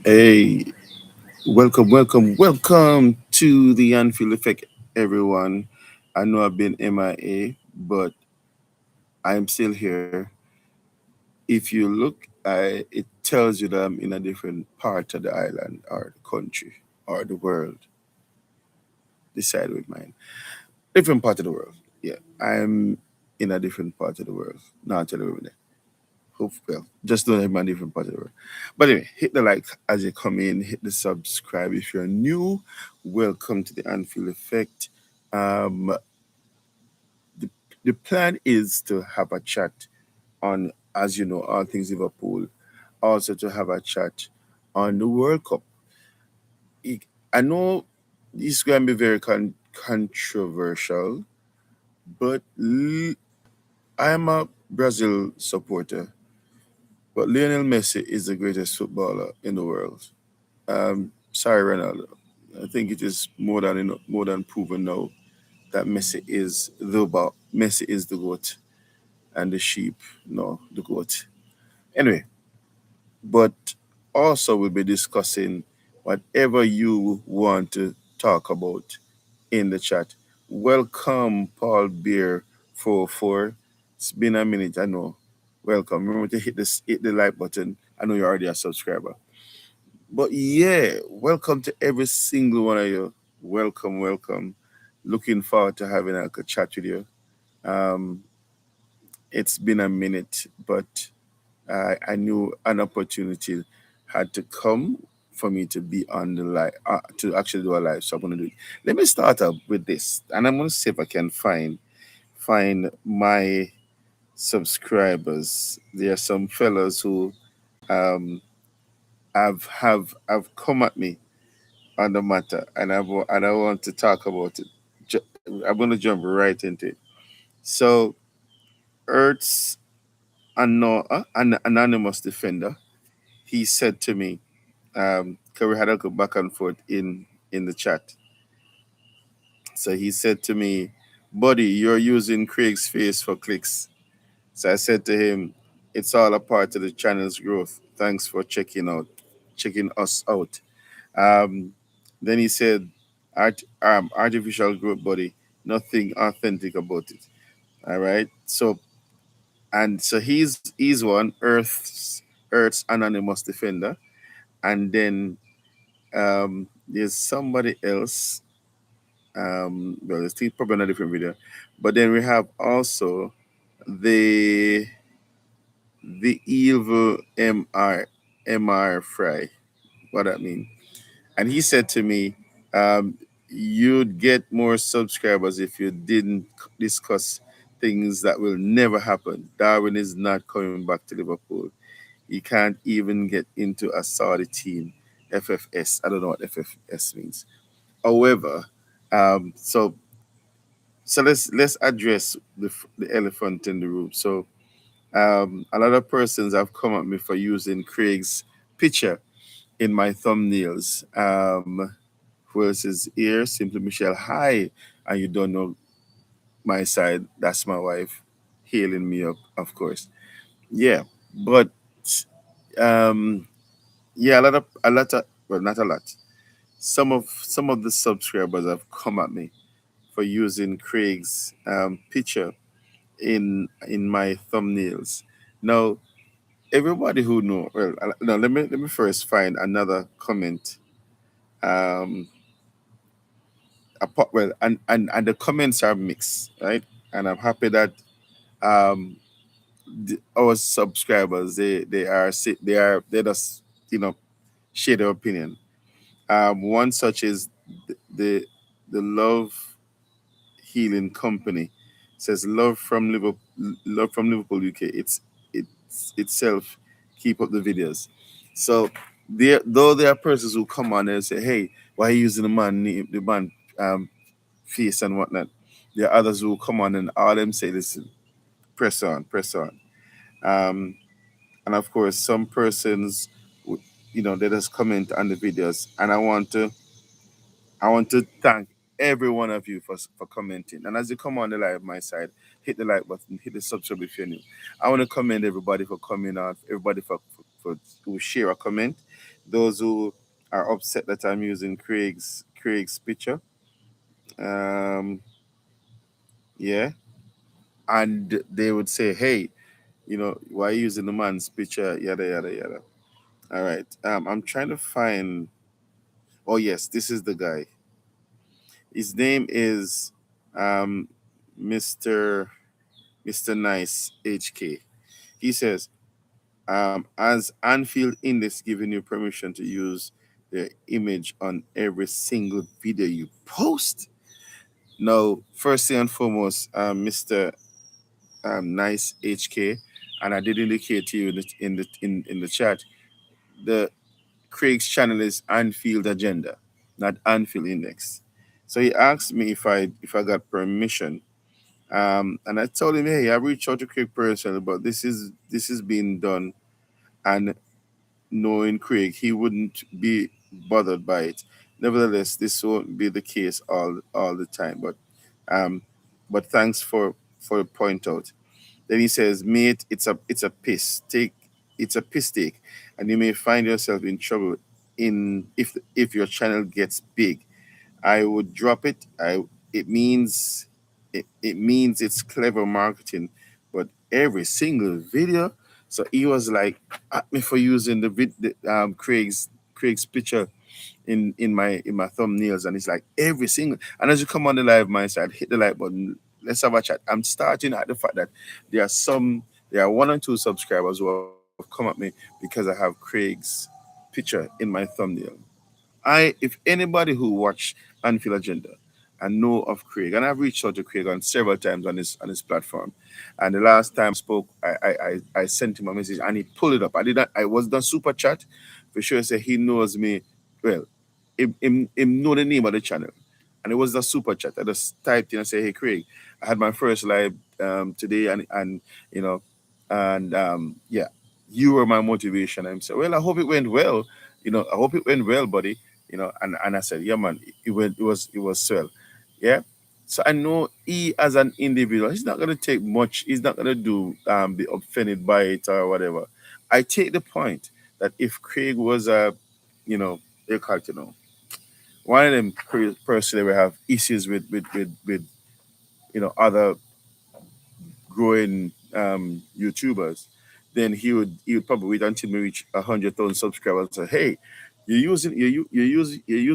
Hey, welcome to the Anfield Effect, everyone. I know I've been MIA, but I'm still here. If you look, it tells you that I'm in a different part of the island or the country or the world. Decide with mine. Different part of the world. Yeah, I'm in a different part of the world. Not tell you there. Hope well. Just don't have my different part of the world. But anyway, hit the like as you come in. Hit the subscribe if you're new. Welcome to the Anfield Effect. Um, the, the plan is to have a chat on, as you know, all things Liverpool. Also to have a chat on the World Cup. I I know this is going to be very controversial, but I'm a Brazil supporter. But Lionel Messi is the greatest footballer in the world. Sorry, Ronaldo. I think it is more than proven now that Messi is the goat, and the sheep, no, the goat. Anyway, but also we'll be discussing whatever you want to talk about in the chat. Welcome, Paul Beer 44. It's been a minute, I know. Welcome. Remember to hit the like button. I know you're already a subscriber. But yeah, welcome to every single one of you. Welcome. Looking forward to having a good chat with you. Um, it's been a minute, but I knew an opportunity had to come for me to be on the live, to actually do a live. So I'm gonna do it. Let me start up with this, and I'm gonna see if I can find my subscribers. There are some fellas who um have come at me on the matter, and I want to talk about it. I'm gonna jump right into it. So, Earth's an anonymous defender, he said to me, 'cause we had a go back and forth in the chat. So he said to me, "Buddy, you're using Craig's face for clicks." So I said to him, "It's all a part of the channel's growth. Thanks for checking us out." Um, then he said, artificial growth body, nothing authentic about it. All right. So he's one Earth's anonymous defender, and then there's somebody else. Well, it's still probably in a different video, but then we have also the the evil MR Fry. What that mean? And he said to me, um, "You'd get more subscribers if you didn't discuss things that will never happen. Darwin is not coming back to Liverpool. He can't even get into a Saudi team. FFS. I don't know what FFS means. However, um, so so let's address the elephant in the room. So a lot of persons have come at me for using Craig's picture in my thumbnails. Versus here, simply Michelle, hi, and you don't know my side. That's my wife, hailing me up, of course. Yeah, but um, yeah, well, not a lot. Some of the subscribers have come at me for using Craig's picture in my thumbnails. Now, everybody who know, well, no, let me first find another comment. Um, well, and the comments are mixed, right? And I'm happy that um our subscribers they just share their opinion. One such is the the Love Healing Company says love from Liverpool UK. It's itself keep up the videos. So there are persons who come on and say, hey, why are you using the man face and whatnot. There are others who come on and all them say, listen, press on. Um, and of course, some persons, they just comment on the videos. And I want to thank every one of you for commenting. And as you come on the live, my side, hit the like button, hit the subscribe if you're new. I want to commend everybody for coming on, everybody for who share a comment. those who are upset that I'm using Craig's picture. Um, yeah, and they would say, "Hey, why are you using the man's picture?" Yada yada yada. All right. I'm trying to find. Oh yes, this is the guy. His name is um, Mr. Mr. Nice HK. He says, as Anfield Index giving you permission to use the image on every single video you post. Now, first and foremost, Mr. Nice HK, and I did indicate to you in the chat, the Craig's channel is Anfield Agenda, not Anfield Index. So he asked me if I got permission. And I told him, hey, I reached out to Craig personally, but this is being done, and knowing Craig, he wouldn't be bothered by it. Nevertheless, this won't be the case all the time. Um, but thanks for the point out. Then he says, mate, it's a piss take. It's a piss take, and you may find yourself in trouble in if your channel gets big. I would drop it. It means it's clever marketing, but every single video. So he was like at me for using Craig's picture in my thumbnails, and it's like every single. And as you come on the live, my side, hit the like button. Let's have a chat. I'm starting at the fact that there are one or two subscribers who have come at me because I have Craig's picture in my thumbnail. If anybody who watch Anfield Agenda and know of Craig, and I've reached out to Craig on several times on his platform, and the last time I spoke, I sent him a message and he pulled it up. I did not. I was done super chat for sure. Say he knows me well. Him know the name of the channel, and it was the super chat. I just typed in and say, "Hey Craig, I had my first live today, and you know, and yeah, you were my motivation." And said, "Well, I hope it went well. I hope it went well, buddy. And I said, yeah, man, it was swell, yeah. So I know he as an individual, he's not gonna take much. He's not gonna be offended by it or whatever. I take the point that if Craig was they call it, one of them personally will have issues with other growing YouTubers, then he would probably wait until we reach 100,000 subscribers and say, "Hey, you use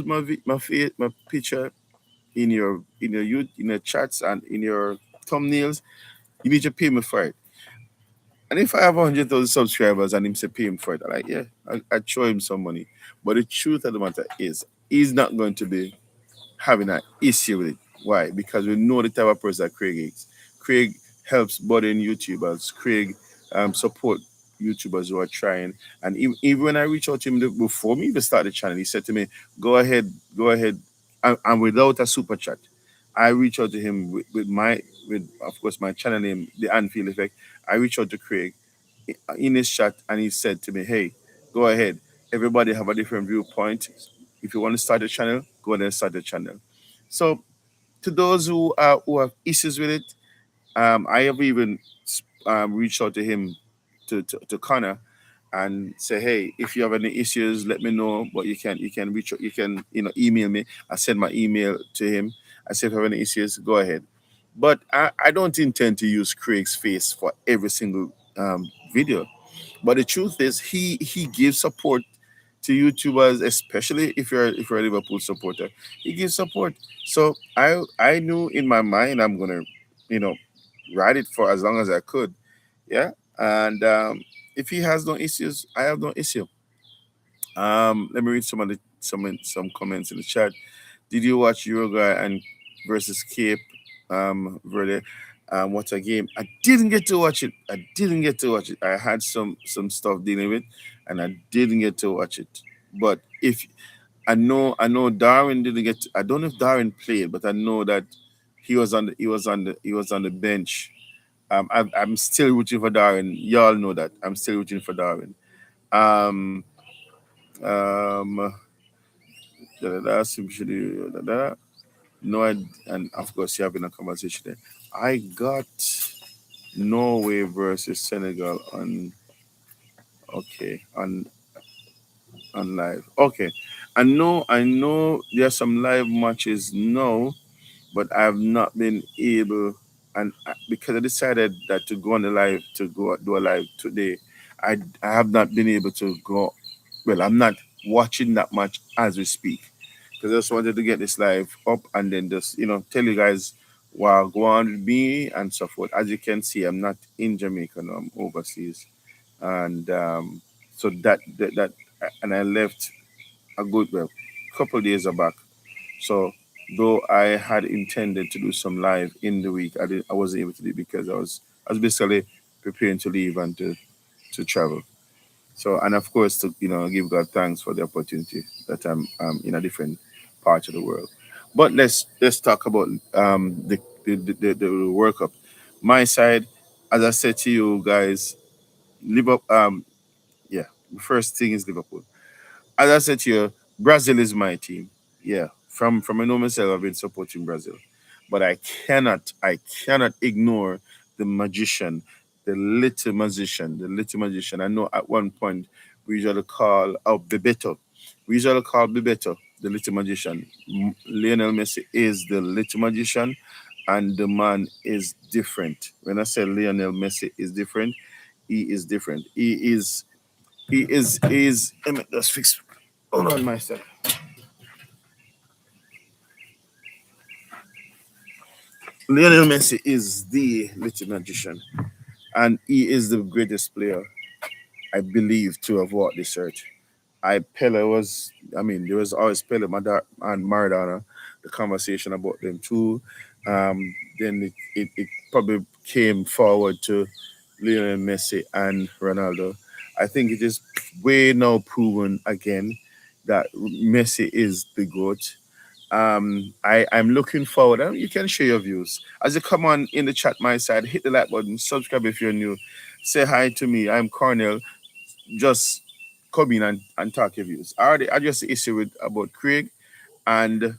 my picture in your chats and in your thumbnails. You need to pay me for it." And if I have 100,000 subscribers and him say pay him for it, I'm like, yeah, I'd show him some money. But the truth of the matter is, he's not going to be having an issue with it. Why? Because we know the type of person that Craig is. Craig helps budding YouTubers. Craig support YouTubers who are trying. And even when I reached out to him before me even start the channel, he said to me, go ahead," and without a super chat. I reached out to him with of course my channel name, the Anfield Effect. I reached out to Craig in his chat, and he said to me, "Hey, go ahead. Everybody have a different viewpoint. If you want to start a channel, go ahead and start a channel." So to those who have issues with it, I have even reached out to him to Connor and say, "Hey, if you have any issues, let me know. But you can reach out, you can email me. I send my email to him. I say if you have any issues, go ahead." But I don't intend to use Craig's face for every single video. But the truth is, he gives support to YouTubers, especially if you're a Liverpool supporter. He gives support. So I knew in my mind I'm gonna, you know, ride it for as long as I could. Yeah. And if he has no issues, I have no issue. Let me read some comments in the chat. Did you watch Uruguay and versus Cape Verde? What a game! I didn't get to watch it. I had some stuff dealing with, and I didn't get to watch it. But if I know Darwin didn't get. I don't know if Darwin played, but I know that he was on the bench. I'm still rooting for Darwin. Y'all know that I'm still rooting for Darwin. Um, um, da, da, da, simply, da, da. No, and of course, you're having a conversation there. I got Norway versus Senegal on, okay, on live. Okay. I know there are some live matches now, but I've not been able, and because I decided that to go on the live, to go do a live today, I have not been able to go. Well, I'm not watching that much as we speak, because I just wanted to get this live up and then just tell you guys what go on with me and so forth. As you can see, I'm not in Jamaica, no, I'm overseas, and so that and I left a good well couple days back. So though I had intended to do some live in the week, I wasn't able to do it because I was basically preparing to leave and to travel. So and of course to give God thanks for the opportunity that I'm in a different part of the world. But let's talk about the World Cup. My side, as I said to you guys, Liverpool. Yeah, the first thing is Liverpool. As I said to you, Brazil is my team. Yeah, from I know myself, I've been supporting Brazil, but I cannot ignore the magician, the little magician. I know at one point we usually call Bebeto. We usually call Bebeto the little magician. Lionel Messi is the little magician, and the man is different. When I say Lionel Messi is different, he is different. He is. Let me just fix. Hold on, myself. Lionel Messi is the little magician, and he is the greatest player I believe to have walked this earth. Pele was. I mean, there was always Pele, and Maradona. The conversation about them too. Then it probably came forward to Lionel Messi and Ronaldo. I think it is way now proven again that Messi is the goat. I'm looking forward. You can share your views as you come on in the chat. My side, hit the like button, subscribe if you're new. Say hi to me. I'm Cornell. Just come in and talk your views. I already addressed the issue with about Craig and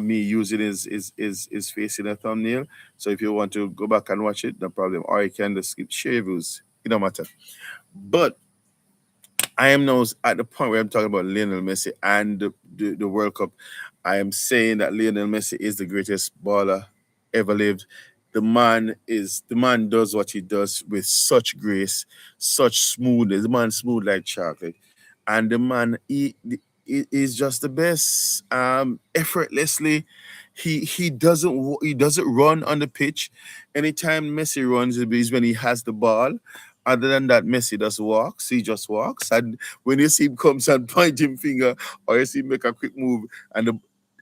me using his face in a thumbnail. So if you want to go back and watch it, no problem. Or you can just skip share your views. It don't matter. But I am now at the point where I'm talking about Lionel Messi and the World Cup. I am saying that Lionel Messi is the greatest baller ever lived. The man does what he does with such grace, such smoothness. The man smooth like chocolate, and the man he is just the best. Effortlessly, he doesn't run on the pitch. Anytime Messi runs, it is when he has the ball. Other than that, Messi just walks. He just walks, and when you see him comes and point him finger, or you see him make a quick move, and the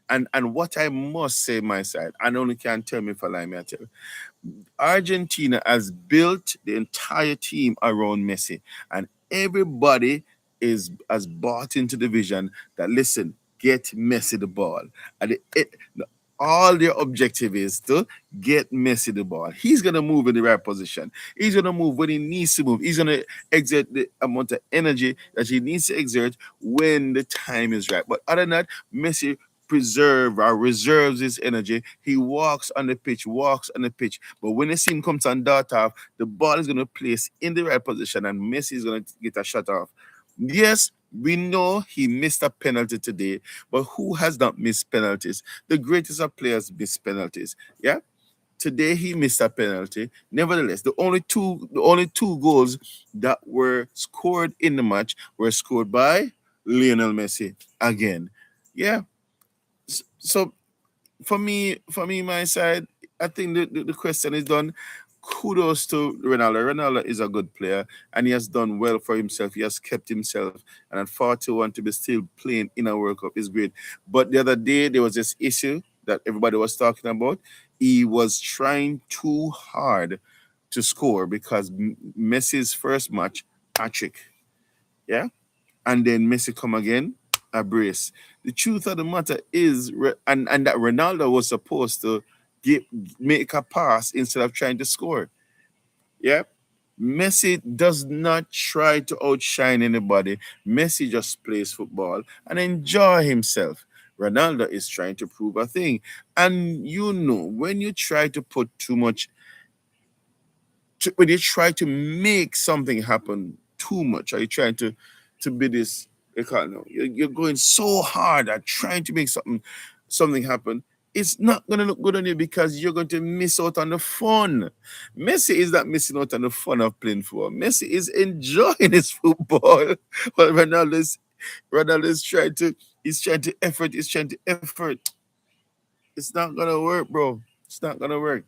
and what I must say, my side, and only can tell me if I lie, me I tell you. Argentina has built the entire team around Messi, and everybody is has bought into the vision that listen, get Messi the ball. And all their objective is to get Messi the ball. He's gonna move in the right position. He's gonna move when he needs to move. He's gonna exert the amount of energy that he needs to exert when the time is right. But other than that, Messi reserves his energy. He walks on the pitch. But when the scene comes on dart off, the ball is gonna place in the right position and Messi is gonna get a shot off. Yes, we know he missed a penalty today, but who has not missed penalties? The greatest of players miss penalties. Yeah. Today he missed a penalty. Nevertheless, the only two goals that were scored in the match were scored by Lionel Messi again. Yeah. So for me, my side, I think the question is done. Kudos to Ronaldo. Ronaldo is a good player and he has done well for himself. He has kept himself, and at 41 to be still playing in a World Cup is great. But the other day there was this issue that everybody was talking about. He was trying too hard to score because Messi's first match, hat trick. Yeah, and then Messi come again, a brace. The truth of the matter is, and that Ronaldo was supposed to get make a pass instead of trying to score. Yeah. Messi does not try to outshine anybody. Messi just plays football and enjoy himself. Ronaldo is trying to prove a thing. And when you try to put too much, when you try to make something happen too much, are you trying to be this? You can't know. You're going so hard at trying to make something happen. It's not gonna look good on you because you're going to miss out on the fun. Messi is not missing out on the fun of playing football. Messi is enjoying his football. But Ronaldo is trying to effort. He's trying to effort. It's not gonna work, bro. It's not gonna work.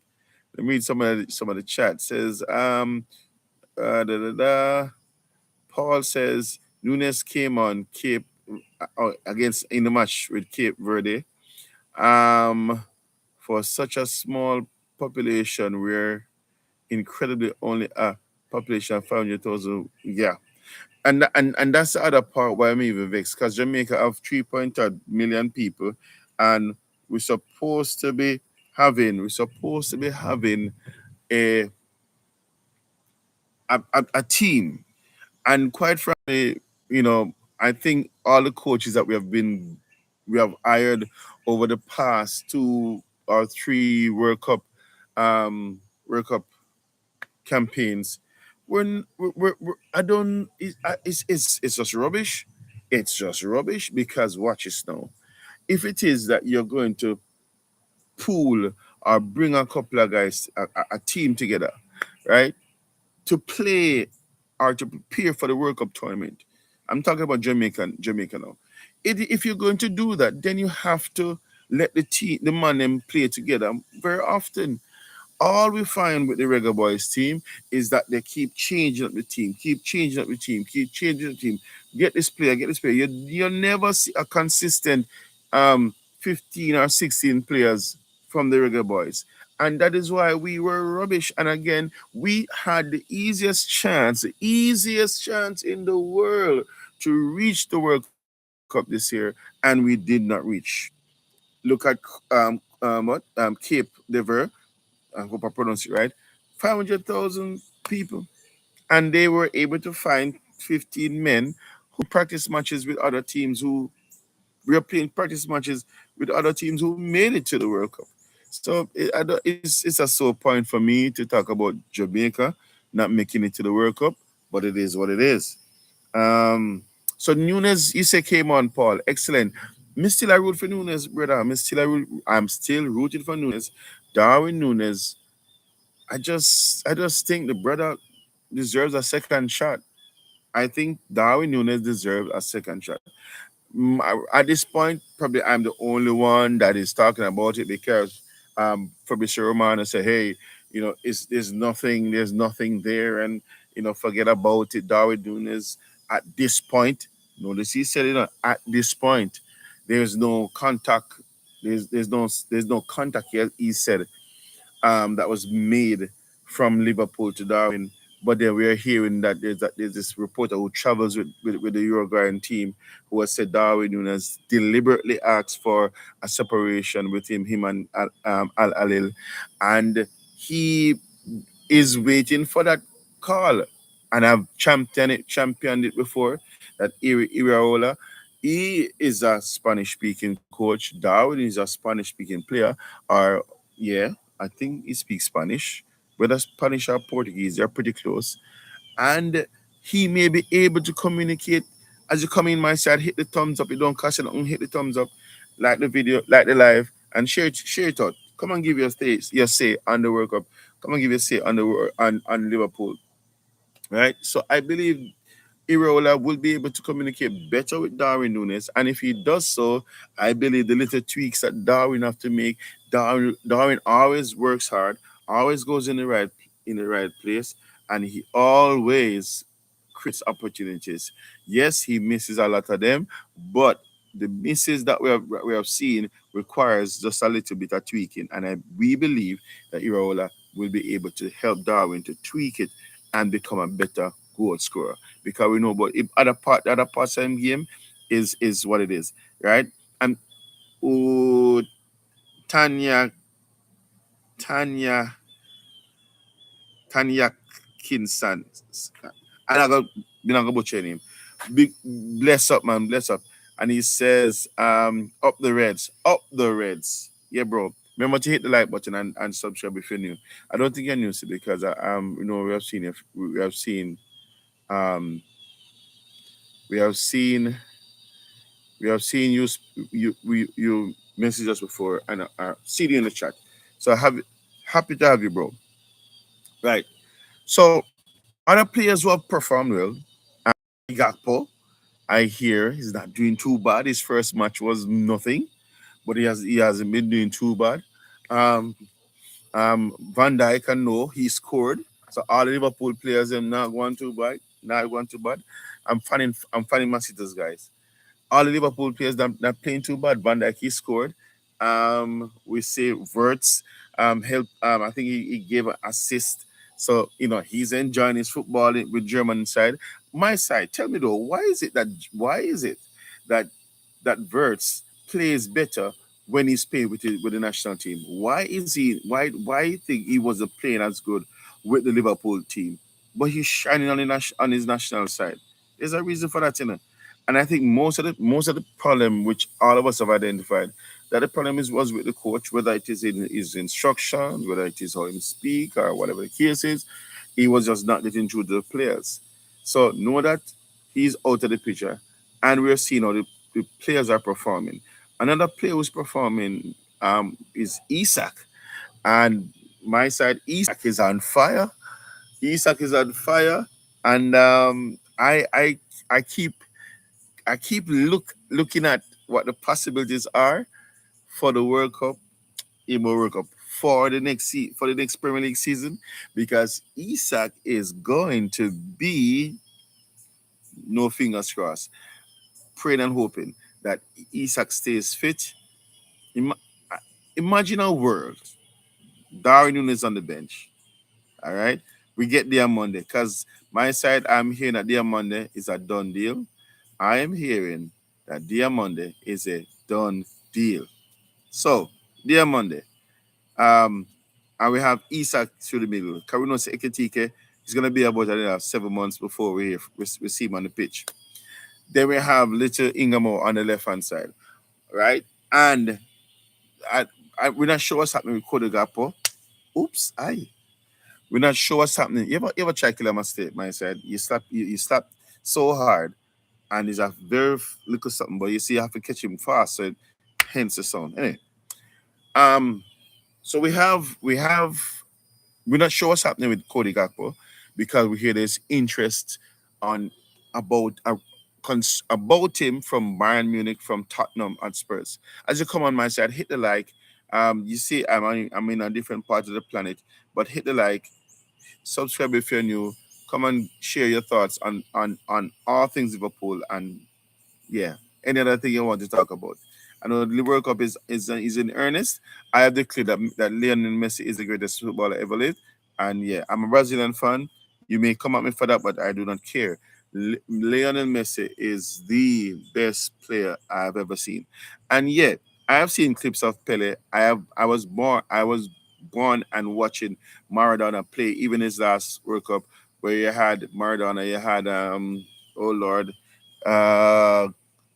Let me read some of the chat. Says da, da, da. Paul says Nunes came on Cape against in the match with Cape Verde. Um, for such a small population, we're incredibly only a population of 500,000. Yeah, and that's the other part why I'm even vexed because Jamaica have 3.2 million people, and we're supposed to be having a a team. And quite frankly, I think all the coaches that we have hired over the past 2 or 3 World Cup campaigns, I don't. It's just rubbish. It's just rubbish because watch this now. If it is that you're going to pool or bring a couple of guys, a team together, right? To play or to prepare for the World Cup tournament. I'm talking about Jamaica now. If you're going to do that, then you have to let the man them play together very often. All we find with the Reggae Boys team is that they keep changing up the team, keep changing up the team, keep changing the team. Get this player, get this player. You never see a consistent 15 or 16 players from the Reggae Boys. And that is why we were rubbish. And again, we had the easiest chance in the world to reach the World Cup this year, and we did not reach. Look at Cape de Verde, I hope I pronounce it right, 500,000 people. And they were able to find 15 men who practice matches with other teams who were playing practice matches with other teams who made it to the World Cup. So it's a sore point for me to talk about Jamaica not making it to the World Cup, but it is what it is. Um, so Nunes, you say came on, Paul. Excellent. Me still I root for Nunes, brother. I'm still rooting for Nunes. Darwin Nunes. I just think the brother deserves a second shot. I think Darwin Nunes deserves a second shot. At this point, probably I'm the only one that is talking about it because Fabricio Romano said, "Hey, there's nothing there, and forget about it." Darwin Nunes at this point, notice he said it at this point. There's no contact. There's no contact yet. He said that was made from Liverpool to Darwin. But then we are hearing that there's this reporter who travels with the Uruguayan team who has said Darwin Nunes deliberately asked for a separation between him and Al Alil, and he is waiting for that call. And I've championed it before. That Iraola, he is a Spanish speaking coach. Darwin is a Spanish speaking player. Or yeah, I think he speaks Spanish. Whether Spanish or Portuguese, they're pretty close. And he may be able to communicate. As you come in my side, hit the thumbs up. You don't cost you nothing, hit the thumbs up, like the video, like the live, and share it out. Come and give your say on the World Cup. Come and give your say on Liverpool. Right? So I believe Irola will be able to communicate better with Darwin Nunes. And if he does so, I believe the little tweaks that Darwin have to make, Darwin always works hard, always goes in the right place, and he always creates opportunities. Yes, he misses a lot of them, but the misses that we have seen requires just a little bit of tweaking. And we believe that Irola will be able to help Darwin to tweak it and become a better goal scorer because we know about if the other parts of the game is what it is, right? And oh, Tanya Tanya Tanya Kinson, and I go butcher your name. Big bless up, man, bless up. And he says, up the Reds. Yeah, bro. Remember to hit the like button and subscribe if you're new. I don't think you're new, sir, because we have seen um we have seen We have seen you message us before and see you in the chat. So happy to have you, bro. Right. So other players who have performed well, Gakpo, I hear he's not doing too bad. His first match was nothing, but he hasn't been doing too bad. Um, Van Dijk, I know he scored. So all the Liverpool players are not going too bad. Not going too bad. I'm fanning Man City's guys. All the Liverpool players that not playing too bad. Van Dijk he scored. We say Verts help. I think he gave an assist. So he's enjoying his football with German side. My side, tell me though, why is it that Verts plays better when he's played with the national team? Why is he? Why you think he wasn't playing as good with the Liverpool team, but he's shining on his national side? There's a reason for that, and I think most of the problem which all of us have identified, that the problem was with the coach, whether it is in his instructions, whether it is how he speak or whatever the case is, he was just not getting through to the players. So know that he's out of the picture, and we're seeing how the players are performing. Another player who's performing is Isak, and my side Isak is on fire. Isak is on fire, and I keep looking at what the possibilities are for the World Cup, Imo World Cup for the next Premier League season, because Isak is going to be, no fingers crossed, praying and hoping that Isak stays fit. Ima- Imagine a world Darwin Nunes on the bench. All right, we get there Monday, because my side, I'm hearing that there Monday is a done deal. I am hearing that there Monday is a done deal. So, dear Monday, um, and we have Isak through the middle. Karino Ekitike is going to be about 7 months before we see him on the pitch. Then we have little Ingamo on the left hand side, right? And we're not sure what's happening with Kodegapo. Oops, we're not sure what's happening. You ever try kill a mistake, my side? You slap so hard, and it's a very little something, but you see you have to catch him fast, so hence the sound. Anyway, um, so we're not sure what's happening with Cody Gakpo, because we hear there's interest on about about him from Bayern Munich, from Tottenham, and Spurs. As you come on my side, hit the like. You see, I'm in a different part of the planet, but hit the like, subscribe if you're new. Come and share your thoughts on all things Liverpool, and yeah. Any other thing you want to talk about? I know the World Cup is in earnest. I have declared that Lionel Messi is the greatest footballer ever lived. And yeah, I'm a Brazilian fan. You may come at me for that, but I do not care. Lionel Messi is the best player I've ever seen. And yet, I have seen clips of Pele. I was born and watching Maradona play, even his last World Cup, where you had Maradona, you had oh Lord, uh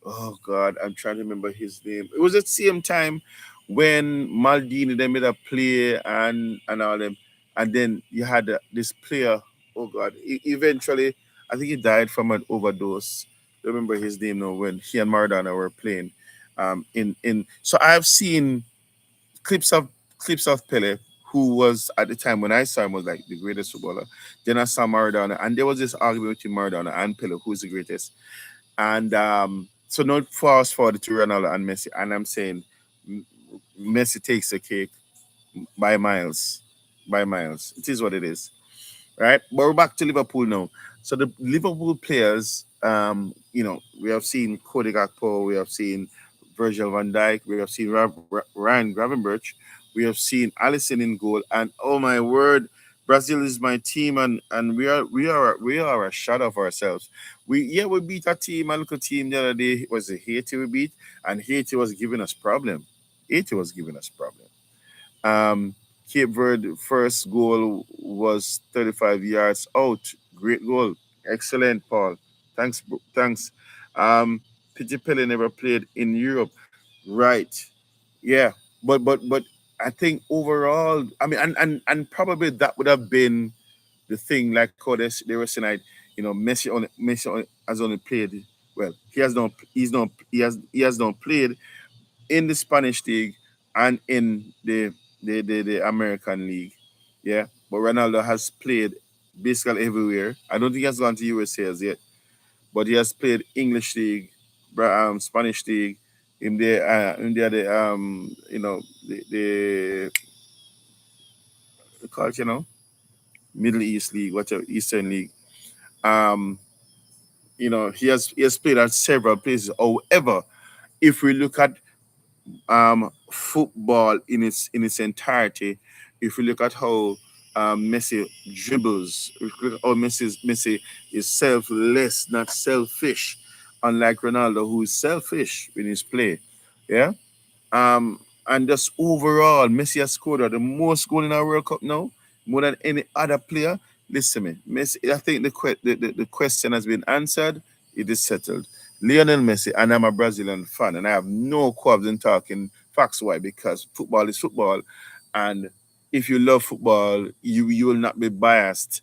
oh God, I'm trying to remember his name. It was at the same time when Maldini they made a play and all them, and then you had this player. Oh God, eventually I think he died from an overdose. Don't remember his name now, when he and Maradona were playing. In so I've seen clips of Pele, who was at the time when I saw him was like the greatest footballer. Then I saw Maradona, and there was this argument between Maradona and Pele, who's the greatest. And so not fast forward to Ronaldo and Messi, and I'm saying Messi takes the cake by miles, by miles. It is what it is, right? But we're back to Liverpool now. So the Liverpool players, we have seen Cody Gakpo, we have seen Virgil van Dijk, we have seen Ryan Gravenberch, we have seen Allison in goal, and oh my word, Brazil is my team, and we are a shadow of ourselves. We beat a little team the other day. It was Haiti we beat, and Haiti was giving us problem. Haiti was giving us problem. Um, Cape Verde first goal was 35 yards out. Great goal. Excellent, Paul. Thanks. Pity Pele never played in Europe. Right. Yeah. But I think overall, I mean, and probably that would have been the thing, like how they were saying, Messi has only played well, he has not played in the Spanish league and in the American league. Yeah. But Ronaldo has played basically everywhere. I don't think he has gone to USA as yet, but he has played English league, Spanish league, in the the call it, Middle East league, whatever, Eastern league. Um, he has played at several places. However, if we look at football in its entirety, if we look at how Messi dribbles, if we look at how Messi is selfless, not selfish, unlike Ronaldo, who is selfish in his play. Yeah. And just overall, Messi has scored the most goal in our World Cup now, more than any other player. Listen, to me, Messi. I think the question has been answered. It is settled. Lionel Messi, and I'm a Brazilian fan, and I have no qualms in talking facts. Why? Because football is football, and if you love football, you will not be biased.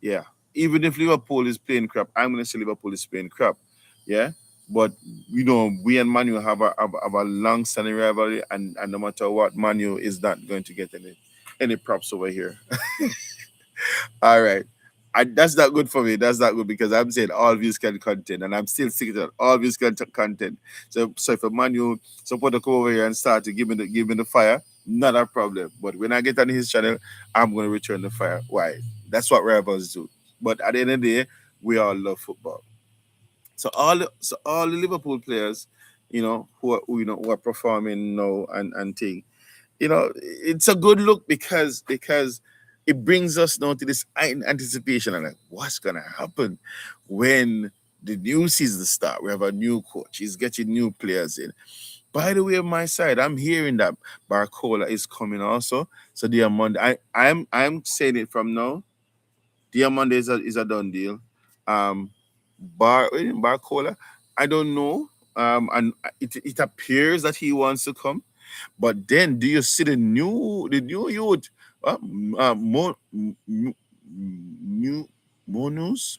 Yeah. Even if Liverpool is playing crap, I'm gonna say Liverpool is playing crap. Yeah. But we and Manu have a long standing rivalry, and no matter what, Manu is not going to get any props over here. All right. That's not good for me. That's not good because I'm saying all views can content, and I'm still sticking to that. All views can content. So if a Manu supporter come over here and start to give me the fire, not a problem. But when I get on his channel, I'm gonna return the fire. Why? That's what rivals do. But at the end of the day, we all love football. So all the Liverpool players, who are performing now and thing, it's a good look because it brings us now to this anticipation and like what's gonna happen when the new season start. We have a new coach. He's getting new players in. By the way, on my side, I'm hearing that Barcola is coming also. So Diamond, I'm saying it from now. Diamond is a done deal. Um, Barcola, I don't know. And it appears that he wants to come. But then, do you see the new youth? New Mones.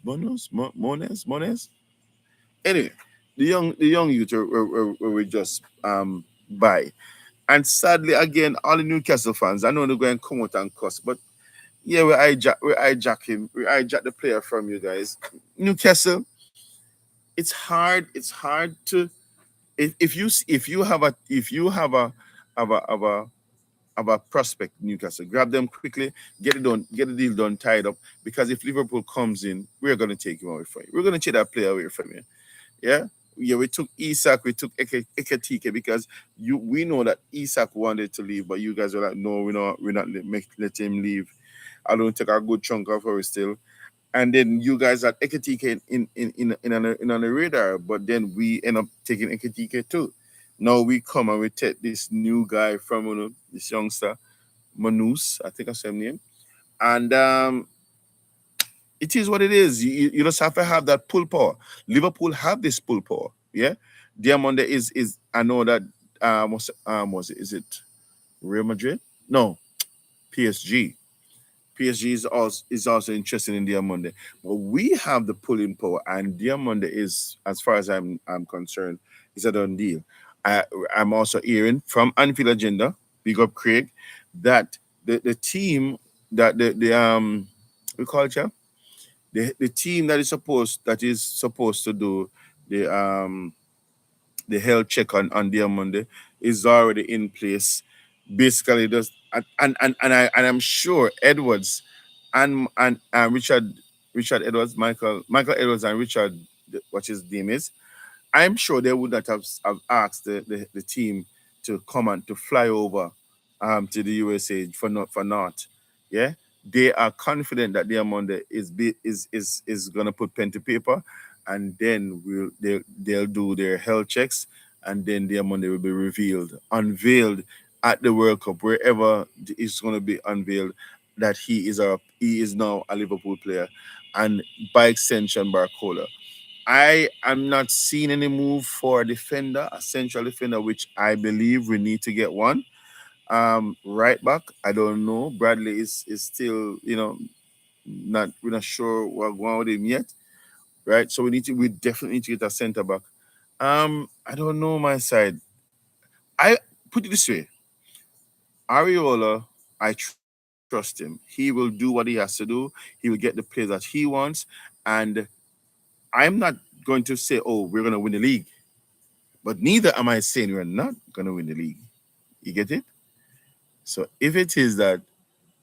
Anyway, the young youth were just by, and sadly again, all the Newcastle fans. I know they're going to come out and cuss, but yeah, we hijack him. We hijack the player from you guys. Newcastle. It's hard. It's hard to if you have a of a prospect Newcastle. Grab them quickly, get it done, get the deal done, tied up. Because if Liverpool comes in, we're gonna take him away from you. We're gonna take that player away from you. Yeah. Yeah, we took Isak, we took Ekatike because we know that Isak wanted to leave, but you guys were like, no, we're not let him leave. I don't take a good chunk of her still. And then you guys had Ekatike on the radar, but then we end up taking Ekatike too. Now we come and we take this new guy from this youngster, Manus, I think I said his name. And it is what it is. You just have to have that pull power. Liverpool have this pull power. Yeah. Diamond is I know that was it, is it Real Madrid? No, PSG. PSG is also interested in Diamande. But we have the pulling power, and Diamande is, as far as I'm concerned, is a done deal. I, I'm also hearing from Anfield Agenda, big up Craig, that the team that the we call it, yeah? The team that is supposed to do the the health check on their Monday is already in place. Basically, just and I'm sure Edwards and Richard Edwards, Michael Edwards and Richard, what his name is, I'm sure they would not have asked the team to come and to fly over to the USA for not. Yeah. They are confident that their Monday is gonna put pen to paper, and then they'll do their health checks, and then their Monday will be unveiled at the World Cup, wherever it's gonna be unveiled that he is now a Liverpool player, and by extension Barcola. I am not seeing any move for a defender, a central defender, which I believe we need to get one. Right back, I don't know. Bradley is still, not we're not sure what's going on with him yet. right? So we definitely need to get a centre back. I don't know my side. I put it this way: Ariola, I trust him. He will do what he has to do. He will get the players that he wants, and I'm not going to say, "Oh, we're going to win the league," but neither am I saying we're not going to win the league. You get it? So if it is that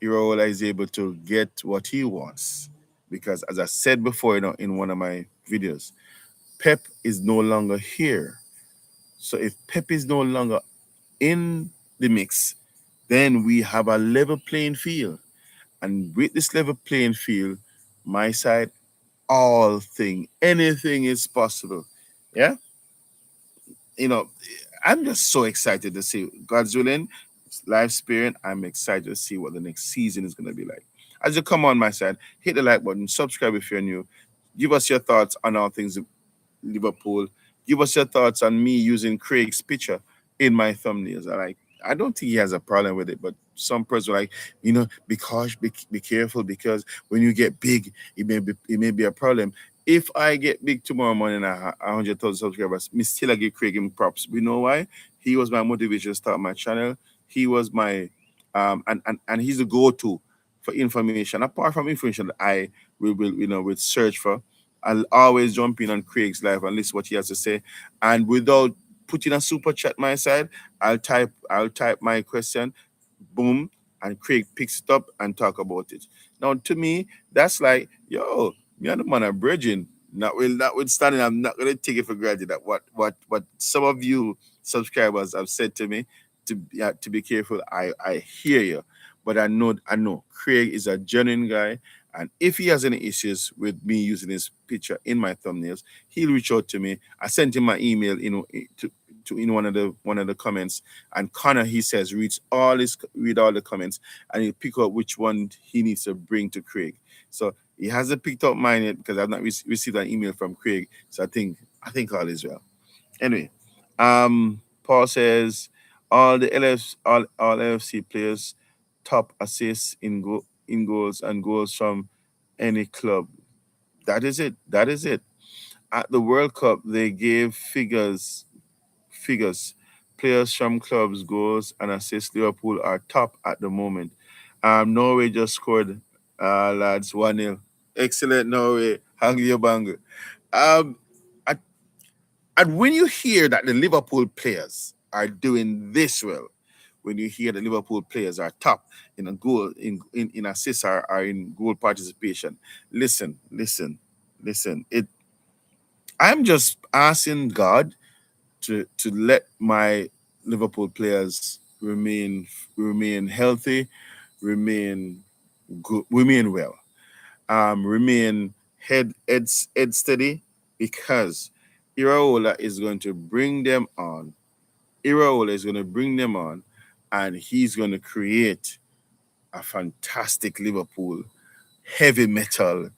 Iraola is able to get what he wants, because as I said before, in one of my videos, Pep is no longer here. So if Pep is no longer in the mix, then we have a level playing field. And with this level playing field, my side, anything is possible. Yeah, you know, I'm just so excited to see God's willing, live spirit. I'm excited to see what the next season is going to be like. As you come on my side, hit the like button, subscribe if you're new. Give us your thoughts on all things Liverpool. Give us your thoughts on me using Craig's picture in my thumbnails. I don't think he has a problem with it, but some person like, be careful because when you get big, it may be a problem. If I get big tomorrow morning, 100,000 subscribers, me still I give Craig him props. You know why? He was my motivation to start my channel. He was my and he's the go-to for information. Apart from information that I will search for, I'll always jump in on Craig's live and listen what he has to say. And without putting a super chat my side, I'll type my question, boom, and Craig picks it up and talk about it. Now to me, that's like, yo, me and the man are bridging. Notwithstanding, I'm not gonna take it for granted that what some of you subscribers have said to me to be careful. I hear you, but I know Craig is a genuine guy, and if he has any issues with me using his picture in my thumbnails, he'll reach out to me. I sent him my email, to in one of the comments, and Connor, he says, read all the comments, and he'll pick up which one he needs to bring to Craig. So he hasn't picked up mine yet because I've not received an email from Craig. So I think all is well. Anyway, Paul says all LFC players top assists in goals and goals from any club. That is it. That is it. At the World Cup, they gave figures. Players from clubs goals and assists. Liverpool are top at the moment. Norway just scored, lads, 1-0. Excellent, Norway. Hang your banger. Um, I And when you hear that the Liverpool players are doing this well, when you hear the Liverpool players are top in a goal, in assists, are in goal participation, listen. I'm just asking God to let my Liverpool players remain healthy, remain good, remain well, remain head steady, because Iraola is going to bring them on. Iraola is going to bring them on, and he's going to create a fantastic Liverpool, heavy metal,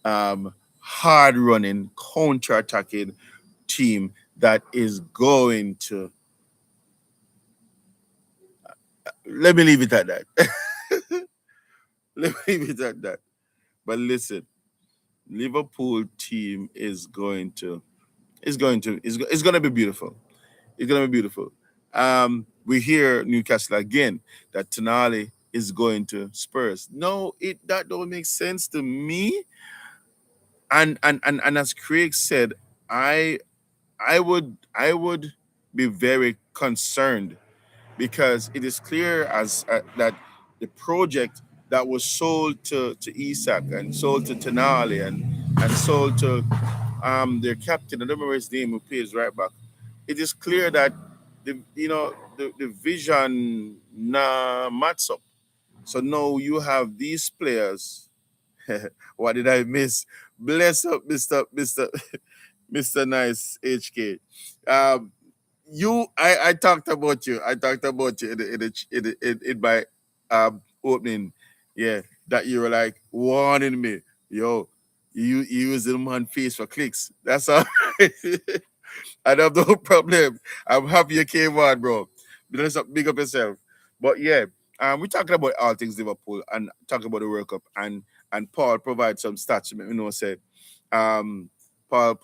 hard running, counter attacking team that is going to. Let me leave it at that. Let me leave it at that. But listen, Liverpool team is going to. It's going to be beautiful. It's gonna be beautiful. We hear Newcastle again that Tonali is going to Spurs. No, that don't make sense to me. And as Craig said, I would be very concerned, because it is clear as that the project that was sold to Isak and sold to Tonali and sold to their captain, I don't remember his name, who plays right back. It is clear that the vision match up. So now you have these players. What did I miss? Bless up, Mr. Nice HK. Um, I talked about you. I talked about you in my opening. Yeah, that you were like warning me. Yo, you use the man face for clicks. That's all. I have no problem. I'm happy you came on, bro. Big up yourself. But yeah, we're talking about all things Liverpool and talking about the World Cup, and Paul provides some stats to make me know, say Um, Paul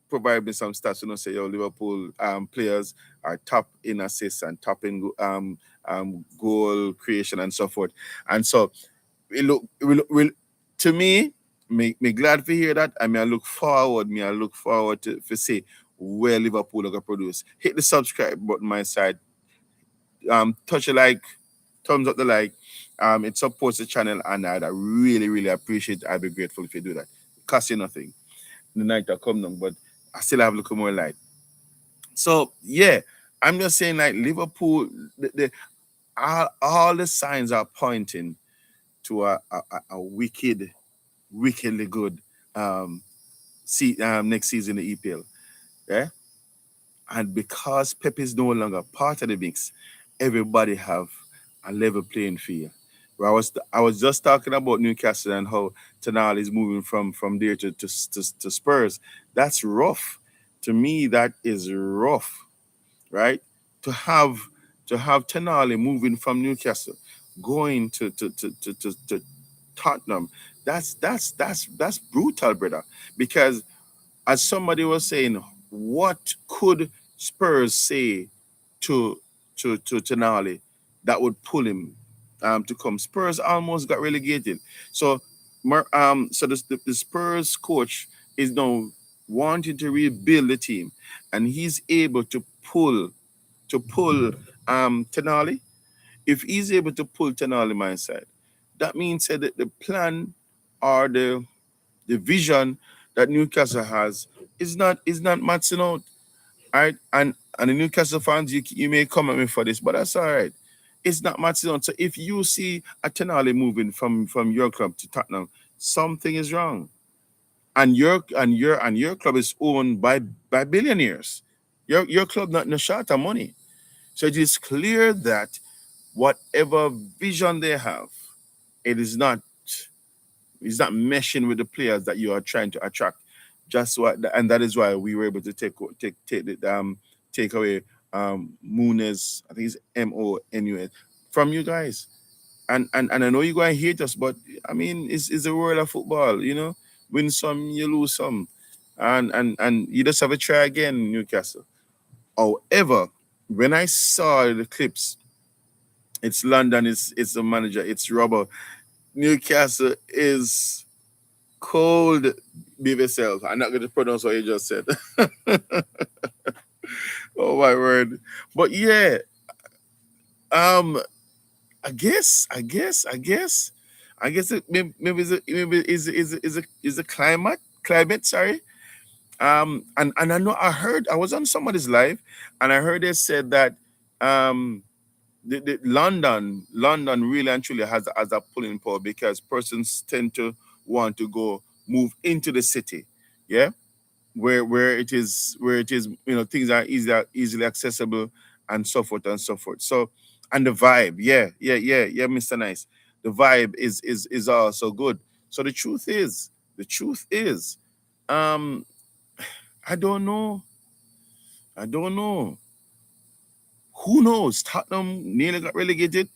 provided me some stats. Say yo, Liverpool players are top in assists and top in goal creation and so forth. And so to me glad to hear that. I mean, I look forward to see where Liverpool are gonna produce. Hit the subscribe button my side. Touch a like, thumbs up the like. It supports the channel, and I really, really appreciate it. I'd be grateful if you do that. Cost you nothing. The night will come down, but I still have a little more light. So yeah, I'm just saying like Liverpool, all the signs are pointing to a wickedly good next season in the EPL. Yeah, and because Pep is no longer part of the mix, everybody have a level playing field. Where I was just talking about Newcastle and how Tenal is moving from there to Spurs. That's rough. To me, that is rough, right? To have Tenali moving from Newcastle, going to Tottenham. That's brutal, brother. Because as somebody was saying, what could Spurs say to Tonali that would pull him to come? Spurs almost got relegated. So the Spurs coach is now wanting to rebuild the team, and he's able to pull Tonali. If he's able to pull Tonali my side, that means that the plan or the vision that Newcastle has is not matching out. All right. And the Newcastle fans, you may come at me for this, but that's all right. It's not matching out. So if you see a Tenali moving from your club to Tottenham, something is wrong. And your club is owned by billionaires. Your club not no short of money. So it is clear that whatever vision they have, it is not it's not meshing with the players that you are trying to attract. Just what, and that is why we were able to take away Munez, I think it's Monus, from you guys. And I know you guys hate us, but I mean it's the world of football, Win some, you lose some. And you just have to try again, Newcastle. However, when I saw the clips, it's London, it's the manager, it's Robert. Newcastle is cold, be yourself. I'm not going to pronounce what you just said. Oh my word! But yeah, um, I guess maybe is a climate. Sorry. And I know I was on somebody's live, and I heard they said that the London really and truly has a pulling power because persons tend to want to go move into the city, yeah, where it is things are easily accessible and so forth and so forth. So and the vibe, yeah, Mr. Nice, the vibe is also good. So the truth is, um, I don't know, I don't know. Who knows? Tottenham nearly got relegated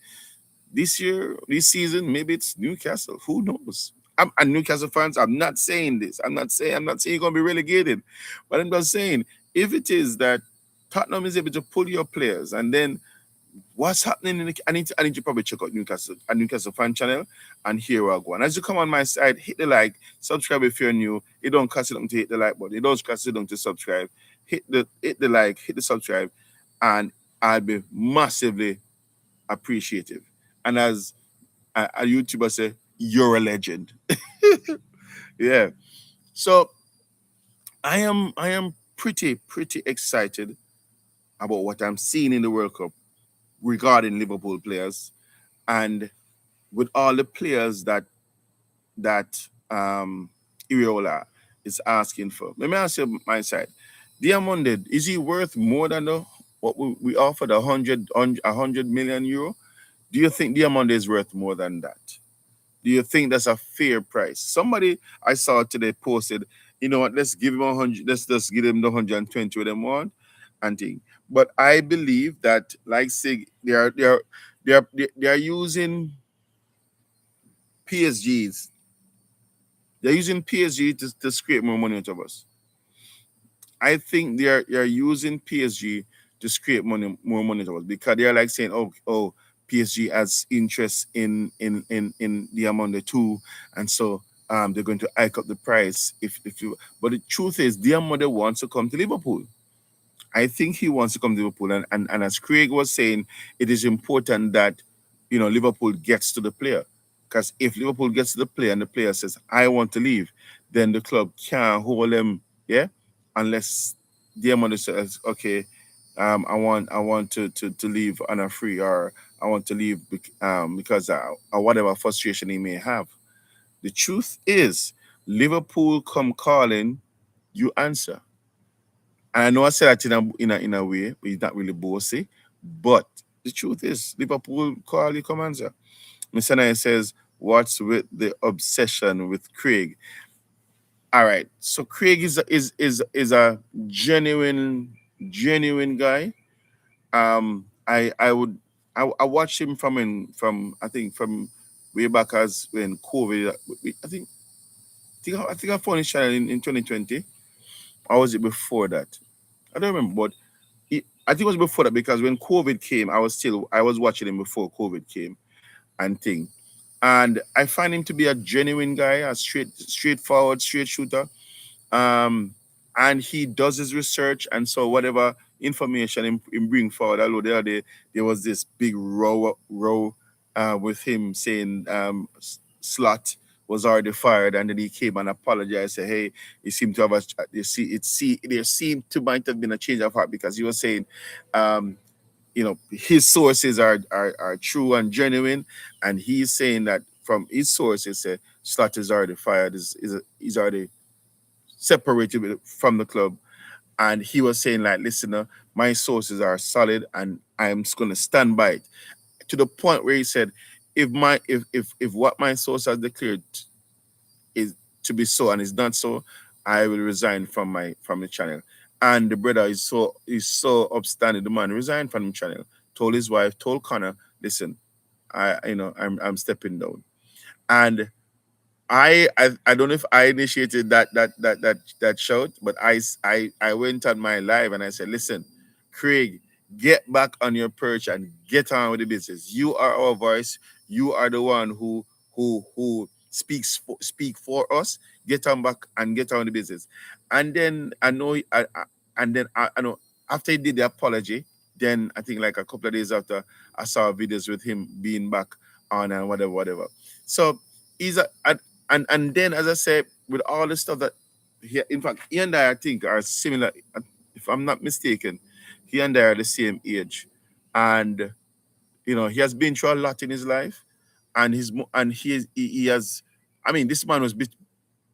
this year, this season. Maybe it's Newcastle. Who knows? And Newcastle fans, I'm not saying this. I'm not saying you're gonna be relegated, but I'm just saying if it is that Tottenham is able to pull your players, and then what's happening I need to probably check out Newcastle fan channel and hear what I go on. As you come on my side, hit the like, subscribe if you're new. It don't cost you nothing to hit the like button. It don't cost you nothing to subscribe. Hit the like, hit the subscribe, and I'll be massively appreciative. And as a YouTuber say, you're a legend. Yeah. So I am pretty excited about what I'm seeing in the World Cup regarding Liverpool players, and with all the players that Iriola is asking for. Let me ask you my side. Diamonded, is he worth more than what we offered, 100 million euro? Do you think Diamond is worth more than that? Do you think that's a fair price? Somebody I saw today posted, you know what, let's give him 100, let's just give him the 120 with them want and thing. But I believe that, like say, they are using PSGs They're using PSG to scrape more money out of us. I think they're using PSG to scrape more money to us because they're like saying, oh, PSG has interest in the amount they too, and so they're going to hike up the price if you. But the truth is, their mother wants to come to Liverpool. I think he wants to come to Liverpool, and as Craig was saying, it is important that Liverpool gets to the player, because if Liverpool gets to the player and the player says I want to leave, then the club can't hold them, yeah, unless their mother says okay, I want to leave on a free, or I want to leave because or whatever frustration he may have. The truth is, Liverpool come calling, you answer. And I know I said that in a way, but it's not really bossy. But the truth is, Liverpool call you commander. Mr. Nine says, "What's with the obsession with Craig?" All right, so Craig is a genuine guy. I would I watched him from I think from way back as when COVID. I think I found his channel in 2020. Or was it before that? I don't remember, but I think it was before that, because when COVID came, I was watching him before COVID came and thing. And I find him to be a genuine guy, a straightforward, straight shooter. Um, and he does his research, and so whatever information him bring forward. Although there was this big row with him saying Slot was already fired, and then he came and apologized. Say, hey, he seemed to have there seemed to might have been a change of heart, because he was saying, um, his sources are true and genuine, and he's saying that from his sources, Slot is already fired, is already separated from the club. And he was saying, like, listen, my sources are solid, and I'm just gonna stand by it, to the point where he said, if what my source has declared is to be so and is not so, I will resign from the channel. And the brother is so upstanding. The man resigned from the channel, told his wife, told Connor, listen, I'm stepping down. And I don't know if I initiated that shout, but I went on my live and I said, listen, Craig, get back on your perch and get on with the business. You are our voice. You are the one who speak for us. Get on back and get on with the business. And then I know after he did the apology, then I think like a couple of days after, I saw videos with him being back on and whatever. So he's a and then, as I said, with all the stuff that in fact, he and I think are similar. If I'm not mistaken, he and I are the same age, and he has been through a lot in his life, and he has. I mean, this man was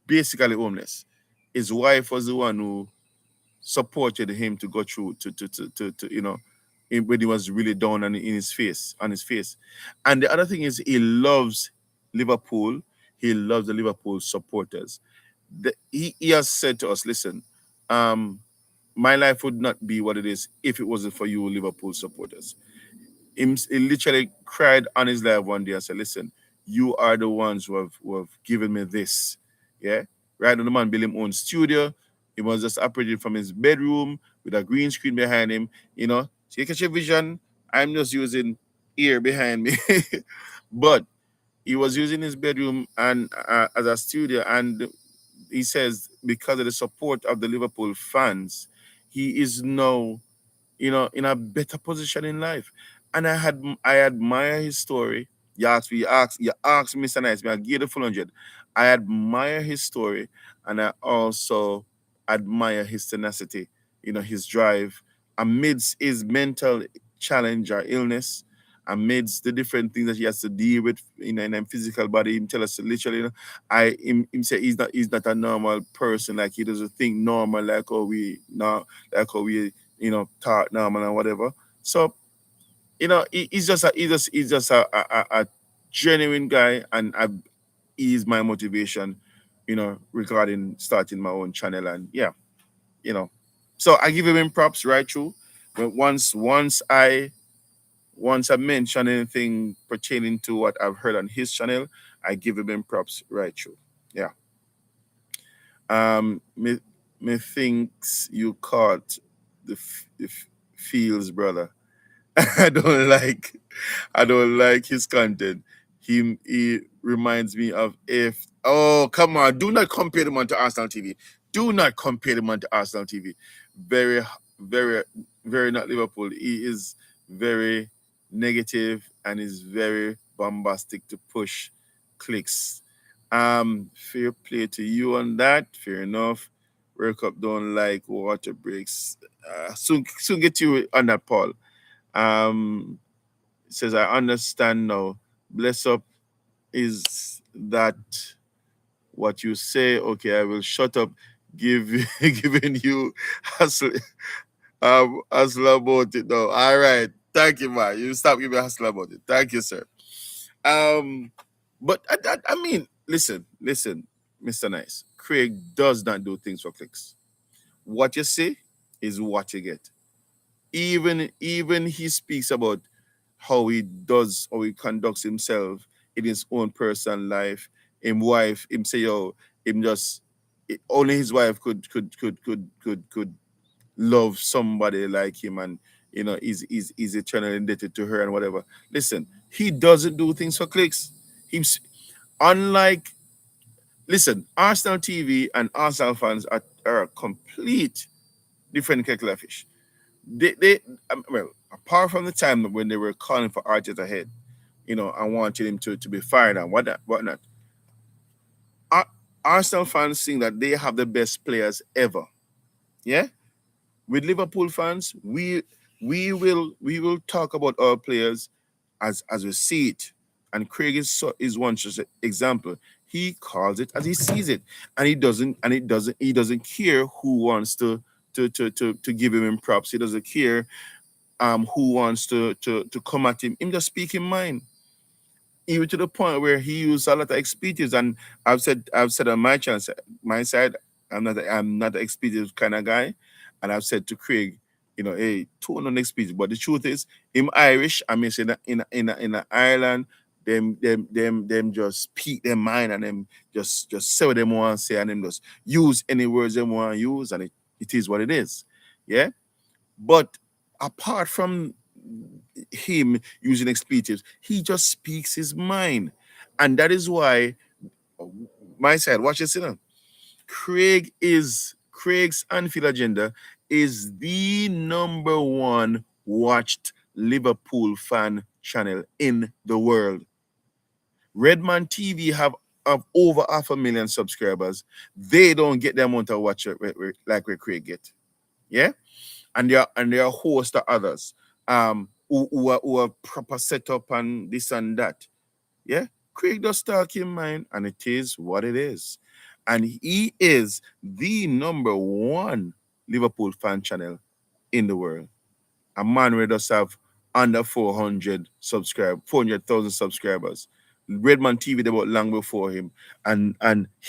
basically homeless. His wife was the one who supported him to go through to when he was really down on his face. And the other thing is, he loves Liverpool. He loves the Liverpool supporters. He has said to us, listen, um my life would not be what it is if it wasn't for you Liverpool supporters. He literally cried on his live one day and said, listen, you are the ones who have given me this. Yeah. Right now, the man built his own studio. He was just operating from his bedroom with a green screen behind him. So you catch your vision. I'm just using ear behind me. But he was using his bedroom and as a studio. And he says, because of the support of the Liverpool fans, he is now in a better position in life. And I admire his story. You asked Mr. Nice, me, I give you the full 100. I admire his story, and I also admire his tenacity, his drive amidst his mental challenge or illness, amidst the different things that he has to deal with in a physical body. Him tell us literally, him say he's not a normal person, like he doesn't think normal like how we now, like how we talk normal and whatever. So he's just a genuine guy, and he's my motivation, regarding starting my own channel. And yeah, you know, so I give him props right through. But once I mention anything pertaining to what I've heard on his channel, I give him props right through. Yeah. Me thinks you caught the feels, brother. I don't like I don't like his content. He reminds me of if oh come on, do not compare the man to Arsenal TV. Do not compare the man to Arsenal TV. Very very very not Liverpool. He is very negative and is very bombastic to push clicks. Fair play to you on that. Fair enough. World Cup don't like water breaks. Soon get you on that, Paul. Um, says, I understand now. Bless up is that what you say? Okay, I will shut up. Give giving you hustle hustle about it now. All right. Thank you, man. You stop giving hustle about it. Thank you, sir. Um, but I mean, listen, Mr. Nice. Craig does not do things for clicks. What you say is what you get. Even he speaks about how he conducts himself in his own personal life. Him wife, him say yo, him just only his wife could love somebody like him and is eternally indebted to her and whatever. Listen, he doesn't do things for clicks. He's unlike listen, Arsenal TV and Arsenal fans are a complete different kettle of fish. They well, apart from the time when they were calling for Arteta ahead, I wanted him to be fired and whatnot. Ar- Arsenal fans think that they have the best players ever. Yeah, with Liverpool fans, we will talk about our players as we see it. And Craig is one just example. He calls it as he sees it, and he doesn't care who wants to give him props. He doesn't care who wants to come at him. Him just speak in mind. Even to the point where he used a lot of expletives. And I've said on my side, I'm not an expletive kind of guy. And I've said to Craig, hey, tone on expletive. But the truth is, him Irish, I mean say that in Ireland, them just speak their mind and them just say what they want to say and them just use any words they want to use and it is what it is. Yeah. But apart from him using expletives, he just speaks his mind. And that is why my side, watch this, Craig's Anfield agenda is the number one watched Liverpool fan channel in the world. Redman TV have over 500,000 subscribers. They don't get the amount of watch like where Craig get. Yeah? And there are a host of others who are proper setup and this and that. Yeah, Craig does talk in mind, and it is what it is. And he is the number one Liverpool fan channel in the world. A man who does have under 400,000 subscribers. Redman TV they were long before him, and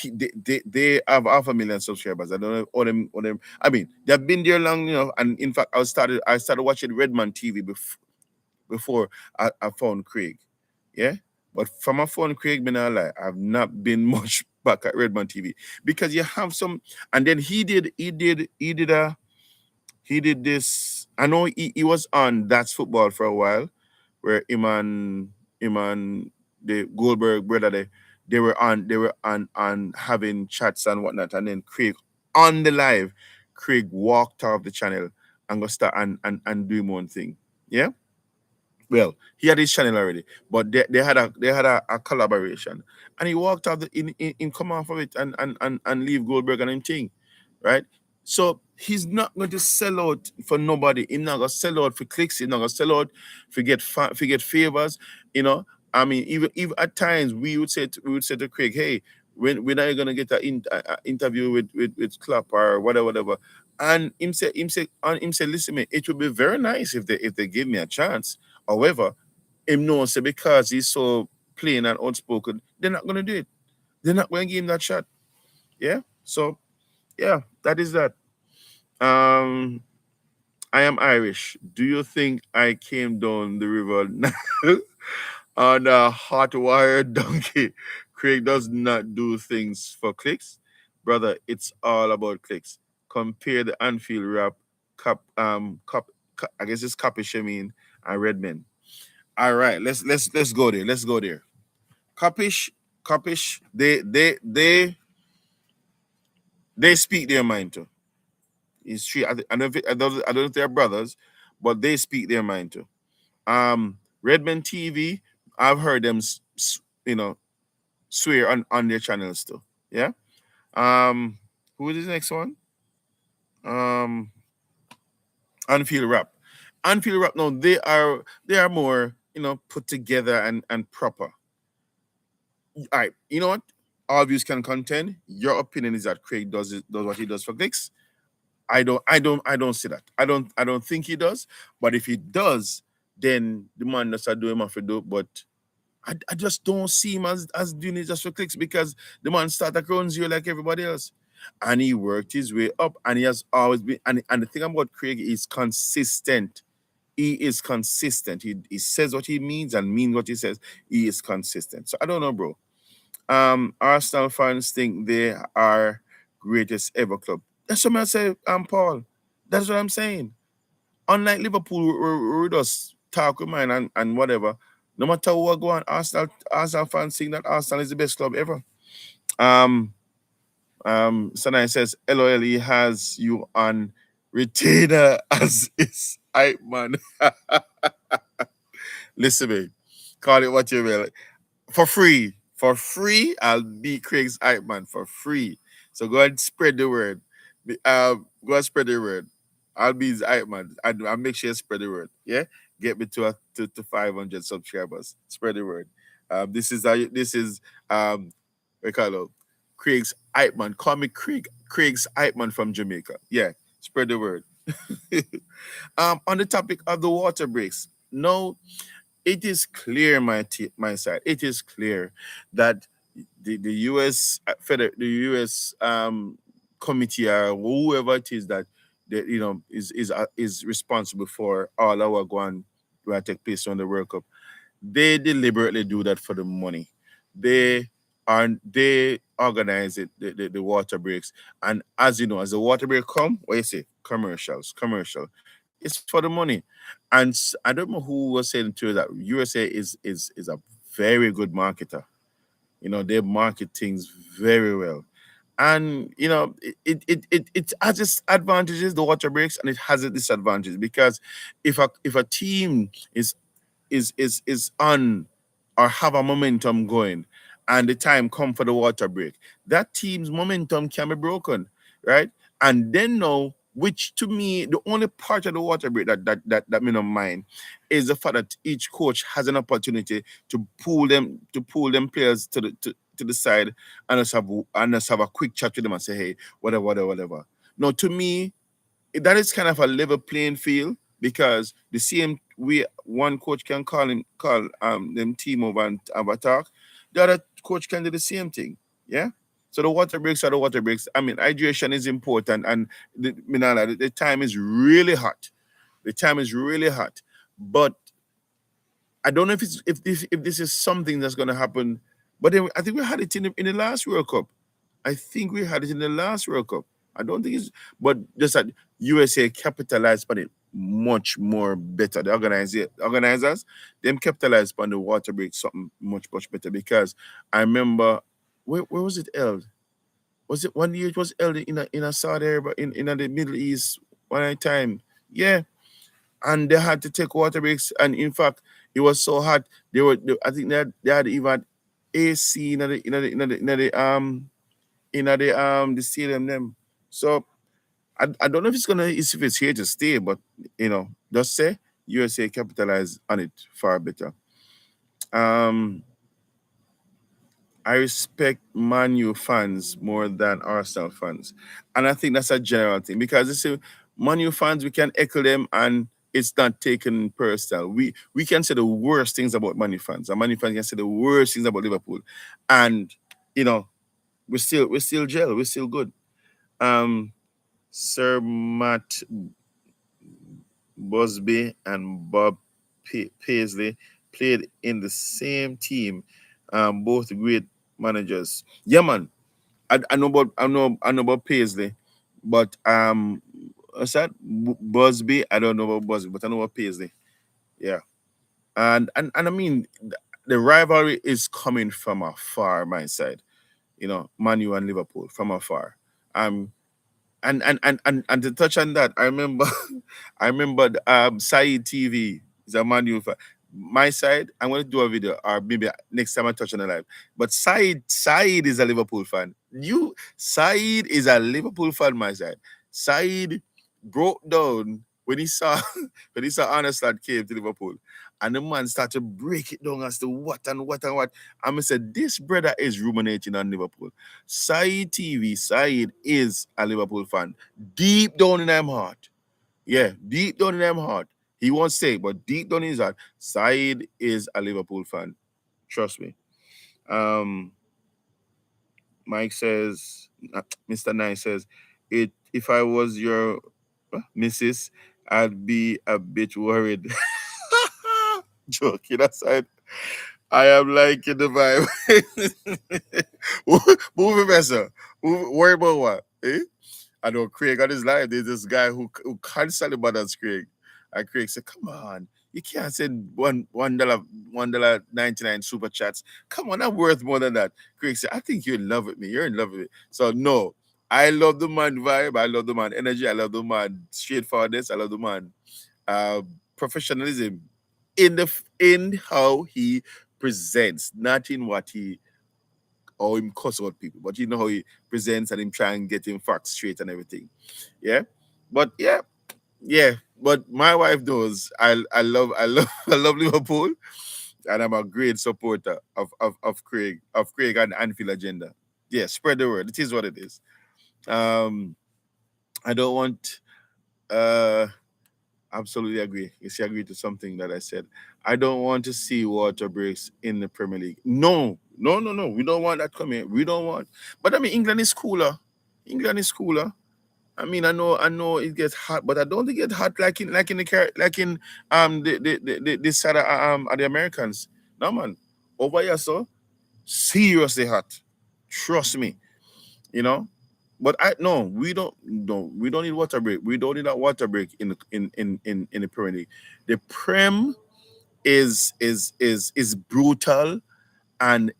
they have 500,000 subscribers. I don't know all them. I mean, they've been there long, And in fact, I started watching Redman TV before I found Craig. Yeah. But from my phone, Craig, been a lie. I've not been much back at Redman TV because you have some, and then he did this. I know he was on That's Football for a while, where him and the Goldberg brother they were on having chats and whatnot, and then Craig on the live, Craig walked off the channel and go start and do his own thing. Yeah. Well, he had his channel already, but they had a collaboration, and he walked out in come off of it and leave Goldberg and him thing, right? So he's not going to sell out for nobody. He's not gonna sell out for clicks. He's not gonna sell out for get favors. You know, I mean, even at times we would say to Craig, hey, when are you gonna get an interview with Klopp or whatever. And him say, listen, man, it would be very nice if they give me a chance. However, him knows that because he's so plain and unspoken, they're not gonna do it. They're not gonna give him that shot. Yeah. So yeah, that is that. Um, I am Irish. Do you think I came down the river on a hot wire donkey? Craig does not do things for clicks. brother, it's all about clicks. Compare the Anfield rap, I guess it's Copy Shemin and Redman. All right, let's go there. Let's go there. Capish, Capish, they speak their mind too. It's true. I don't know if they're brothers, but they speak their mind too. Redman TV, I've heard them, swear on their channels too. Yeah. Who is the next one? Um, Anfield Rap. Anfield Rap. No, they are more put together and proper. All right. You know what? All views can contend. Your opinion is that Craig does what he does for clicks. I don't see that. I don't think he does. But if he does, then the man does do him off a do. But I just don't see him as doing it just for clicks, because the man started at ground zero like everybody else. And he worked his way up, and he has always been, and the thing about Craig is consistent. He is consistent. He says what he means and means what he says. He is consistent. So I don't know, bro. Arsenal fans think they are greatest ever club. That's what I say, Paul. That's what I'm saying. Unlike Liverpool, we just talk with mine and whatever. No matter what go on, Arsenal fans think that Arsenal is the best club ever. Sanai says LOL has you on retainer as is hype man. Listen, me, call it what you will. For free. For free, I'll be Craig's hype man for free. So go and spread the word. Go and spread the word. I'll be his hype man. I'll make sure you spread the word. Yeah? Get me to 500 subscribers. Spread the word. This is we call it Craig's hype man. Call me Craig's hype man from Jamaica. Yeah. Spread the word. On the topic of the water breaks. No, it is clear, my side. It is clear that the U.S. The U.S. Committee or whoever it is that is responsible for all our going to take place on the World Cup. They deliberately do that for the money. They organize it, the water breaks, and as you know, as the water break come, what you say? Commercial. It's for the money. And I don't know who was saying to you that USA is a very good marketer. They market things very well. And it has its advantages, the water breaks, and it has its disadvantages, because if a team is on or have a momentum going, and the time come for the water break, that team's momentum can be broken, right? And then now, which to me, the only part of the water break that me don't mind is the fact that each coach has an opportunity to pull them players to the side, and just have a quick chat with them and say, hey, whatever. Now, to me, that is kind of a level playing field, because the same way one coach can call them team over and have a talk, the other coach can do the same thing. Yeah. So the water breaks are the water breaks. I mean, hydration is important, and the time is really hot. The time is really hot, but I don't know if this is something that's going to happen. But then I think we had it in the last World Cup. I think we had it in the last World Cup. I don't think it's, but just that USA capitalized on it much more better. The organizers, them capitalized on the water break something much better, because I remember where was it held? Was it one year it was held in a Saudi Arabia, in the Middle East one time? Yeah, and they had to take water breaks. And in fact, it was so hot. I think they had even AC in the stadium them. So I don't know if it's here to stay, but just say USA capitalize on it far better. I respect Man U fans more than Arsenal fans, and I think that's a general thing, because you see, Man U fans, we can echo them, and it's not taken personal. We can say the worst things about Man U fans, and Man U fans can say the worst things about Liverpool, and we're still gel, we're still good. Sir Matt Busby and Bob Paisley played in the same team. Both great managers. Yeah, man. I know about Paisley, but what's that? Busby. I don't know about Busby, but I know about Paisley. Yeah, and I mean the rivalry is coming from afar. My side, Man U and Liverpool from afar. Um, and to touch on that, I remember I remember Saeed TV is a Man U fan. My side, I'm gonna do a video or maybe next time I touch on the live. But Saeed is a Liverpool fan. Saeed is a Liverpool fan, my side. Saeed broke down when he saw when he saw Arnold came to Liverpool. And the man started to break it down as to what and what and what. And I said, this brother is ruminating on Liverpool. Saeed TV, Saeed is a Liverpool fan. Deep down in them heart. Yeah, deep down in them heart. He won't say, but deep down in his heart, Saeed is a Liverpool fan. Trust me. Um, Mike says, Mr. Nice says, if I was your missus, I'd be a bit worried. Joking aside, I am liking the vibe. Moving better. Worry about what? Eh? I know Craig on his live. There's this guy who constantly bothers Craig. And Craig said, "Come on, you can't send $1 $99 super chats. Come on, I'm worth more than that." Craig said, "I think you're in love with me. You're in love with me." So no, I love the man vibe. I love the man energy. I love the man straightforwardness. I love the man professionalism in how he presents, not in what he or him cuss out people, but you know how he presents and him try and get him facts straight and everything. Yeah. But yeah. But my wife knows I love I love Liverpool and I'm a great supporter of Craig and Anfield agenda. Yeah, spread the word. It is what it is. Um I don't want absolutely agree. Yes, you agree to something that I said. I don't want to see water breaks in the Premier League. No, no, no, no. We don't want that coming. We don't want. But I mean, England is cooler. England is cooler. I mean, I know it gets hot, but I don't think it get hot like in this side of the Americans. No man, over here so seriously hot. Trust me, you know. But I no, we don't need water break. We don't need that water break in the Premier League. The Prem is brutal, and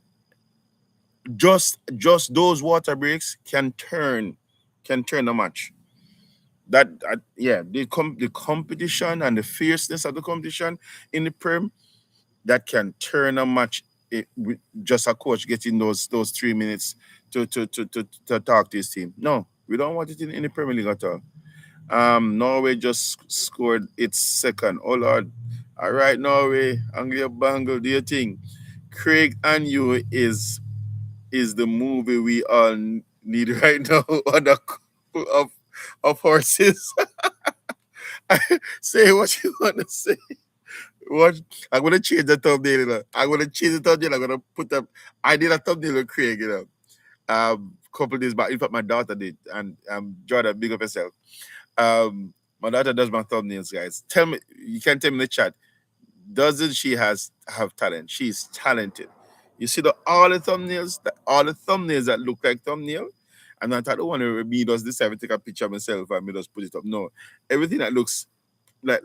just those water breaks can turn a match. The competition and the fierceness of the competition in the Prem that can turn a match with just a coach getting those 3 minutes to talk to his team. No, we don't want it in the Premier League at all. Norway just scored its second. Oh Lord. All right, Norway, Anglia Bangle, do you think Craig and you is the movie we all need right now on a couple of horses? Say what you want to say. What I'm gonna change the thumbnail. I'm gonna change the thumbnail. I'm gonna put up. I did a thumbnail with Craig. Couple days back. In fact, my daughter did, and Jordan, big up yourself. My daughter does my thumbnails, guys. Tell me, you can tell me in the chat. Doesn't she have talent? She's talented. You see all the thumbnails that look like thumbnail. And I don't want to me does this. I will take a picture of myself and me just put it up. No, everything that looks like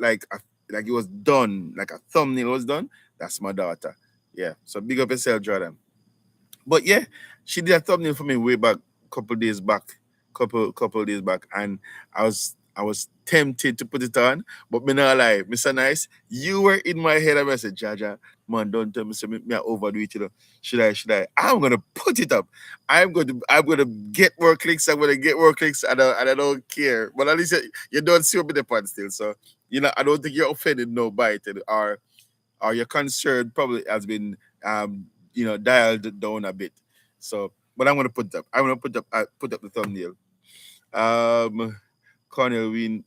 it was done, like a thumbnail was done. That's my daughter. Yeah. So big up yourself, Jordan. But yeah, she did a thumbnail for me way back, couple days back, and I was tempted to put it on, but me not lie, Mr. Nice, you were in my head, and I said, Jaja, man, don't tell me, say me I overdo it, you know. Should I? I'm gonna put it up. I'm gonna get more clicks. I'm gonna get more clicks, and I don't care. But at least you don't see me the part still, so I don't think you're offended no by it, or your concern probably has been dialed down a bit. So, but I'm gonna put up. I'm gonna put up the thumbnail. Cornel, we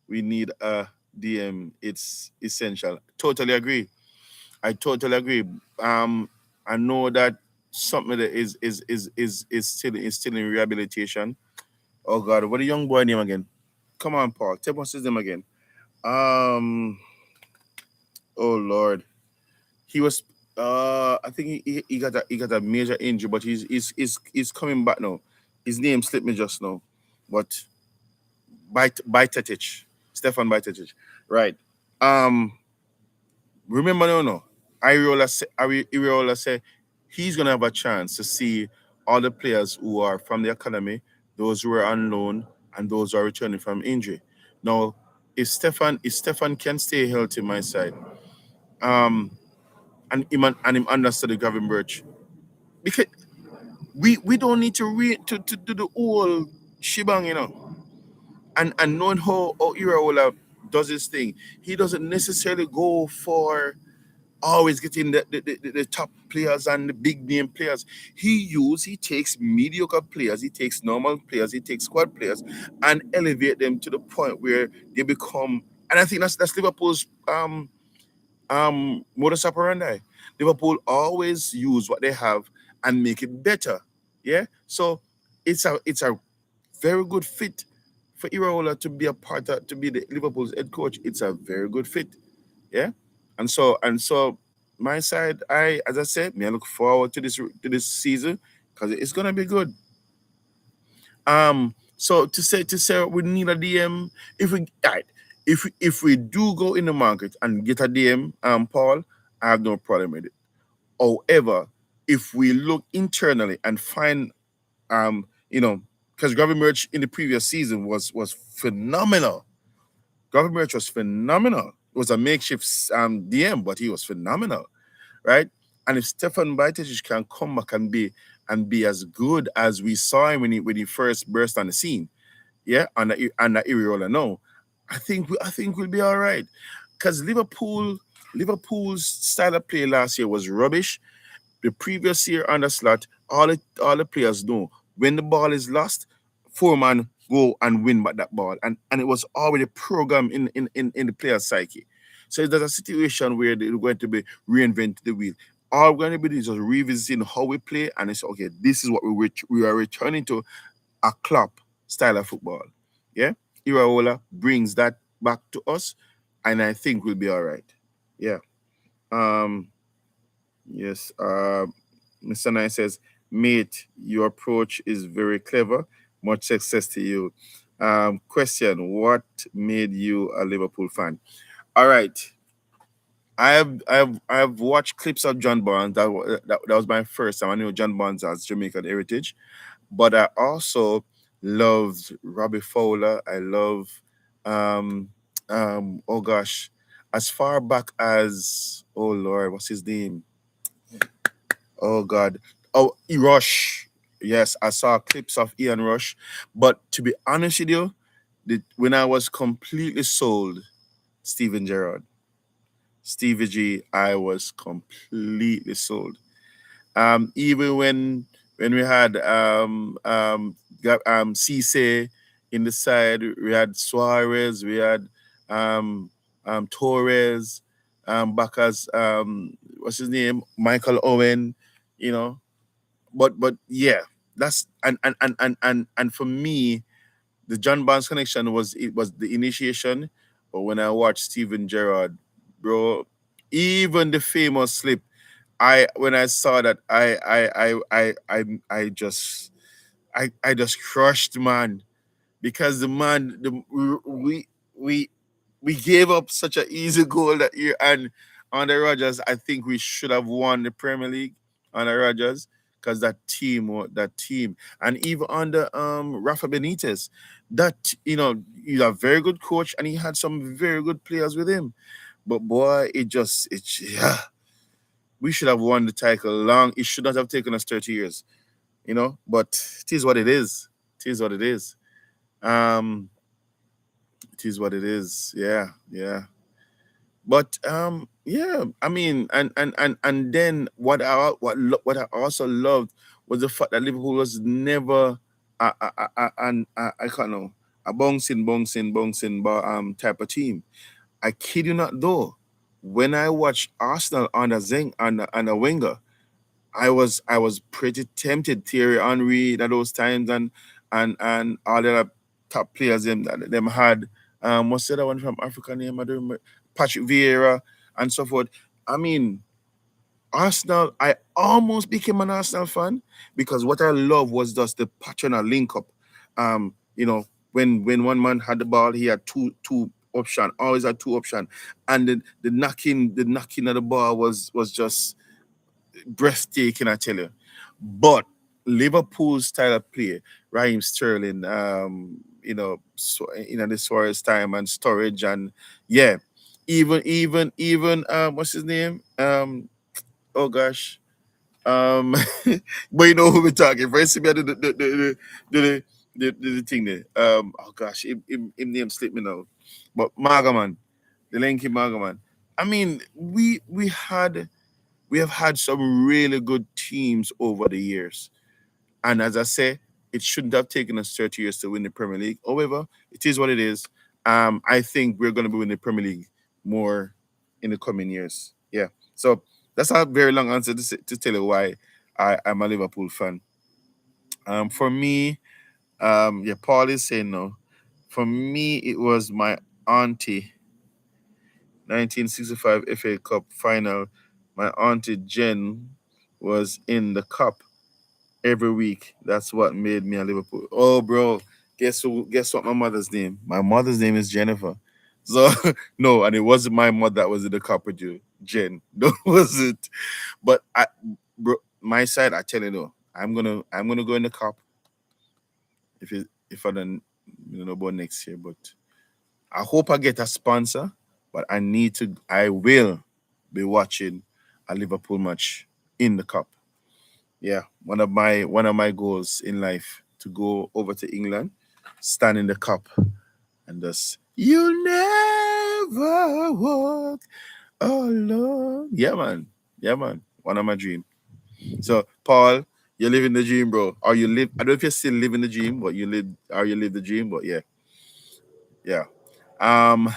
need a DM. It's essential. Totally agree. I totally agree. I know that something that is still in rehabilitation. Oh God, what a young boy name again? Come on, Paul. Tell us his name again. Um. Oh Lord. He was. I think he got a major injury, but he's coming back now. His name slipped me just now, but Bajcetic, Stefan Bajcetic, right? Um, remember no, Iriola said he's gonna have a chance to see all the players who are from the academy, those who are on loan, and those who are returning from injury. Now, if Stefan can stay healthy, my side, um, and him understood the Gavin Birch, because we don't need to to do the whole shebang, and knowing how Iraola does his thing, he doesn't necessarily go for always getting the top players and the big name players. He takes mediocre players, he takes normal players, he takes squad players, and elevate them to the point where they become. And I think that's Liverpool's modus operandi. Liverpool always use what they have and make it better. Yeah, so it's a very good fit for Iraola to be a part of, to be the Liverpool's head coach. It's a very good fit. Yeah, and so my side, as I said, me I look forward to this season because it's gonna be good. So to say we need a DM, if we right, if we do go in the market and get a DM, Paul, I have no problem with it. However, if we look internally and find, because Gravy Merch in the previous season was phenomenal. Gravy Merch was phenomenal. It was a makeshift DM, but he was phenomenal, right? And if Stefan Bajcetic can come back and be as good as we saw him when he first burst on the scene, yeah, and the Iriola, no, I think we'll be all right. Because Liverpool's style of play last year was rubbish. The previous year on the slot, all the players know when the ball is lost, four-man go and win back that ball. And it was already programmed in the player's psyche. So there's a situation where they're going to be reinventing the wheel. All we're going to be doing is just revisiting how we play, and it's okay, this is what we are returning to, a Klopp style of football. Yeah? Iraola brings that back to us, and I think we'll be all right. Yeah. Um, Yes. Mr. Nine says, mate, your approach is very clever. Much success to you. Question: what made you a Liverpool fan? All right. I have watched clips of John Barnes. That was my first time. I knew John Barnes has Jamaican heritage, but I also loved Robbie Fowler. I love, um, oh gosh, as far back as, oh Lord, what's his name? Oh God. Oh, Rush. Yes, I saw clips of Ian Rush. But to be honest with you, when I was completely sold, Steven Gerrard, Stevie G, I was completely sold. Even when we had Cisse in the side, we had Suarez, we had um, Torres, back as what's his name, Michael Owen, you know. But yeah, that's and for me, the John Barnes connection was the initiation. But when I watched Steven Gerrard, bro, even the famous slip, I when I saw that, I just crushed, man, because the man the we we gave up such an easy goal that year, and on the Rogers, I think we should have won the Premier League on the Rogers, because that team, and even under Rafa Benitez, that he's a very good coach and he had some very good players with him, but boy, yeah, we should have won the title long. It should not have taken us 30 years, but it is what it is. It is what it is. Um, it is what it is. Yeah, yeah. But yeah, I mean, and then what I also loved was the fact that Liverpool was never I can't know, a bouncing type of team. I kid you not, though. When I watched Arsenal under under Wenger, I was pretty tempted. Thierry Henry at those times, and all the other top players them had, what's the other one from Africa name? I don't remember. Patrick Vieira and so forth. I mean, Arsenal, I almost became an Arsenal fan because what I love was just the pattern of link up. You know, when one man had the ball, he had two option, always had two option, and the knocking of the ball was just breathtaking, I tell you. But Liverpool's style of play, Raheem Sterling, the Suarez time and storage and yeah, even what's his name? Oh gosh, um, but you know who we're talking. First, me the thing there. Oh gosh, him name slip me now. But Magaman, the Lenky Magaman. I mean, we have had some really good teams over the years. And as I say, it shouldn't have taken us 30 years to win the Premier League. However, it is what it is. I think we're going to be winning the Premier League more in the coming years. Yeah. So that's a very long answer to tell you why I'm a Liverpool fan. For me, yeah, Paul is saying no. For me, it was my auntie, 1965 FA Cup final. My auntie Jen was in the cup every week. That's what made me a Liverpool. Oh, bro, guess who? Guess what? My mother's name. My mother's name is Jennifer. So no, and it wasn't my mother that was in the cup with you, Jen. No, was it? But bro, my side, I tell you no. I'm gonna go in the cup if I don't know about next year. But I hope I get a sponsor. But I will be watching a Liverpool match in the cup. Yeah, one of my goals in life to go over to England, stand in the cup, and just you never walk alone. Yeah, man. One of my dream. So, Paul, you're living the dream, bro. Are you live? I don't know if you're still living the dream, but you live. Are you live the dream? But yeah, yeah. Um,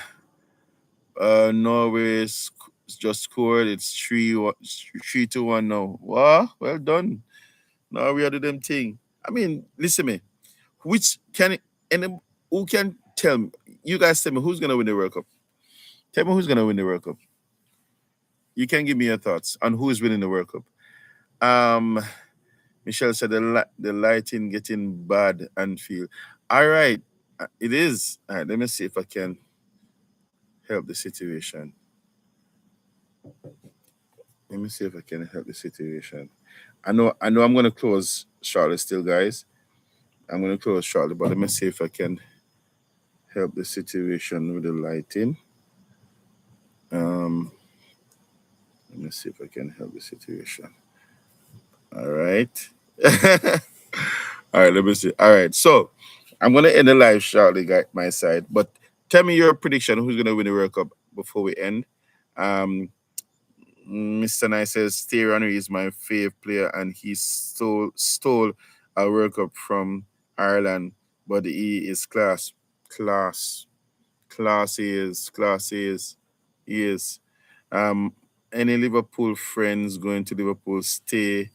Norway just scored. It's 3-1 now. Wow, well done. Now we are doing them thing. I mean, listen me. Which can and who can tell me? You guys tell me who's gonna win the World Cup. Tell me who's gonna win the World Cup. You can give me your thoughts on who is winning the World Cup. Um, Michelle said the lighting getting bad and feel. All right, it is. All right, let me see if I can help the situation. Let me see if I can help the situation. I know I'm gonna close shortly still, guys. I'm gonna close shortly, but let me see if I can help the situation with the lighting. Um, Let me see if I can help the situation. All right. All right, let me see. All right, so I'm gonna end the live shortly, guys, my side. But tell me your prediction. Who's gonna win the World Cup before we end? Um, Mr. Nice says Thierry Henry is my favorite player, and he stole a World Cup from Ireland, but he is class, he is. Um, any Liverpool friends going to Liverpool stay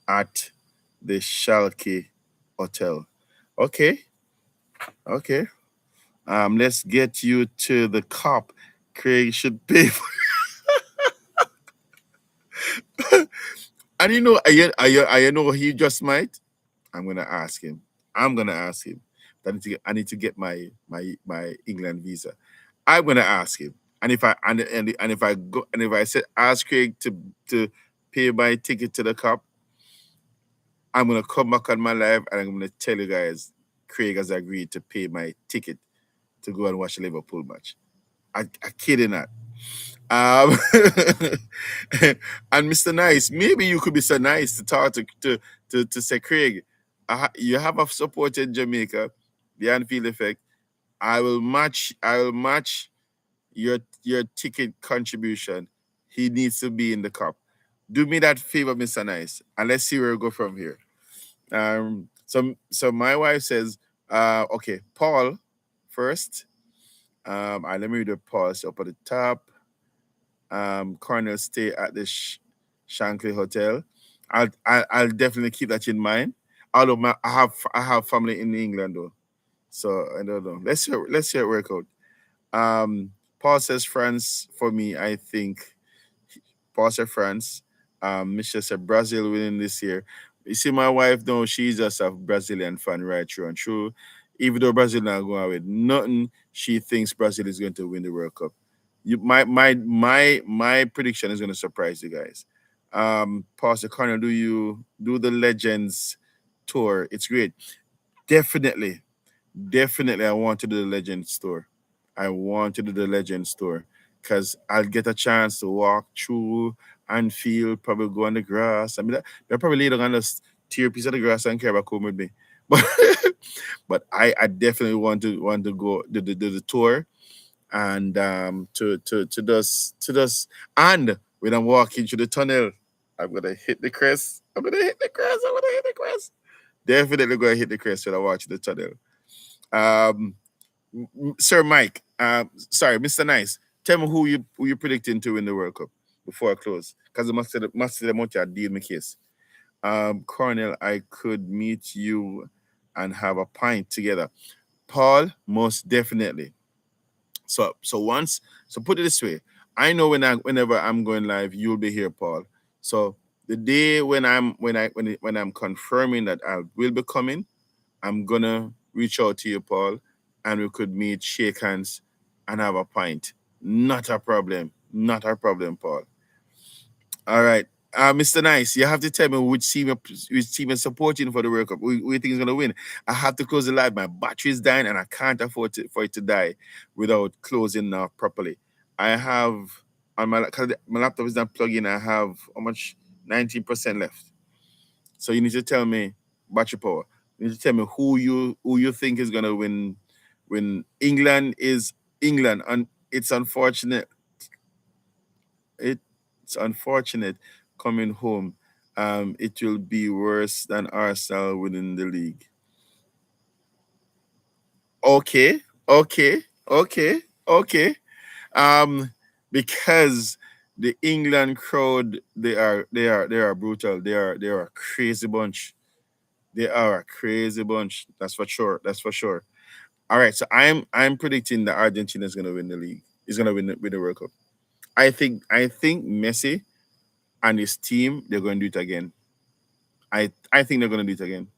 at the Schalke Hotel. Okay, okay. Let's get you to the cop. Craig should pay for. And I know he just might. I'm gonna ask him. I'm gonna ask him. I need to get my England visa. I'm gonna ask him. And if I said ask Craig to pay my ticket to the cop, I'm gonna come back on my live and I'm gonna tell you guys Craig has agreed to pay my ticket to go and watch a Liverpool match. I kidding not. Um, and Mr. Nice, maybe you could be so nice to talk to say, Craig, you have a supported Jamaica, the Anfield effect. I will match your ticket contribution. He needs to be in the cup. Do me that favor, Mr. Nice, and let's see where we go from here. So my wife says, okay, Paul first. And let me read the pause up at the top. Cornell stay at the Shankly Hotel. I'll definitely keep that in mind. Although I have family in England though, so I don't know. Let's hear it work out. Paul says France for me. I think Paul says France. Michelle said Brazil winning this year. You see, my wife, though, she's just a Brazilian fan right through and through. Even though Brazil not going with nothing, she thinks Brazil is going to win the World Cup. My prediction is going to surprise you guys. Pastor Connor, do you do the Legends tour? It's great. Definitely, definitely, I want to do the Legends tour. I want to do the Legends tour because I'll get a chance to walk through and feel, probably go on the grass. I mean, they're probably later on just tear a piece of the grass and care about come with me. But but I definitely want to go the tour and to this and when I'm walking through the tunnel, I'm gonna hit the crest. I'm gonna hit the crest. I'm gonna hit the crest. Definitely gonna hit the crest when I watch the tunnel. Um, Sir Mike, sorry, Mr. Nice. Tell me who you predicting to win the World Cup before I close, because I must say the much I deal my case. Cornell, I could meet you and have a pint together. Paul, most definitely. So put it this way. I know whenever I'm going live, you'll be here, Paul. So the day when I'm confirming that I will be coming, I'm gonna reach out to you, Paul, and we could meet, shake hands, and have a pint. Not a problem. Not a problem, Paul. All right. Mr. Nice, you have to tell me which team is supporting for the World Cup. Who you think is gonna win? I have to close the live. My battery is dying, and I can't afford for it to die without closing properly. I have on my cause my laptop is not plugged in. I have how much? 19% left. So you need to tell me battery power. You need to tell me who you think is gonna win. When England is England, and it's unfortunate coming home. It will be worse than Arsenal winning the league. Okay, okay, okay, okay. Um, because the England crowd, they are brutal. They are a crazy bunch. They are a crazy bunch. That's for sure. That's for sure. All right, so I'm predicting that Argentina is going to win the league. Is going to win the World Cup. I think Messi and his team, they're going to do it again. I think they're going to do it again.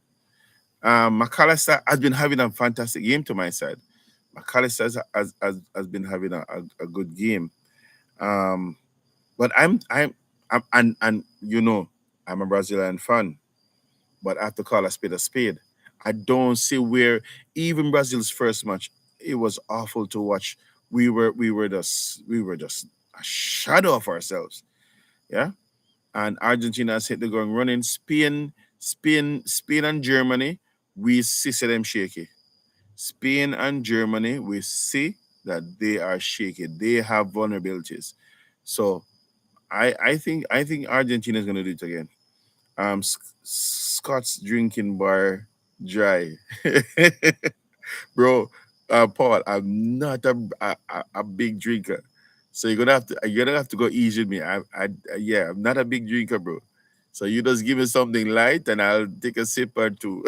McAllister has been having a fantastic game to my side. McAllister has been having a good game. Um, but I'm and I'm a Brazilian fan, but I have to call a spade a spade. I don't see where even Brazil's first match, it was awful to watch. We were just a shadow of ourselves. Yeah. And Argentina has hit the ground running. Spain and Germany, we see them shaky. Spain and Germany, we see that they are shaky. They have vulnerabilities. So I think Argentina is gonna do it again. Scott's drinking bar dry. Bro, Paul, I'm not a big drinker, so you're gonna have to go easy with me. Yeah, I'm not a big drinker, bro. So you just give me something light, and I'll take a sip or two.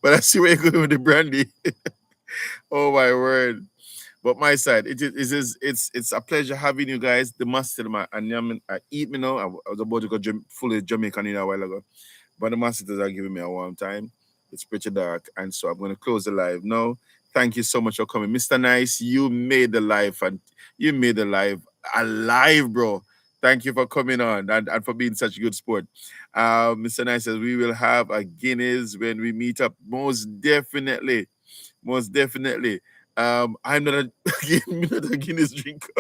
But I see where you're going with the brandy. Oh my word! But my side, it's a pleasure having you guys. The master, man, and I eat me now. I was about to go fully Jamaican a while ago. But the masters are giving me a warm time. It's pretty dark, and so I'm going to close the live now. Thank you so much for coming, Mr. Nice. You made the live alive, bro. Thank you for coming on and for being such a good sport. Mr. Nice says we will have a Guinness when we meet up. Most definitely, most definitely. I'm not a, I'm not a Guinness drinker.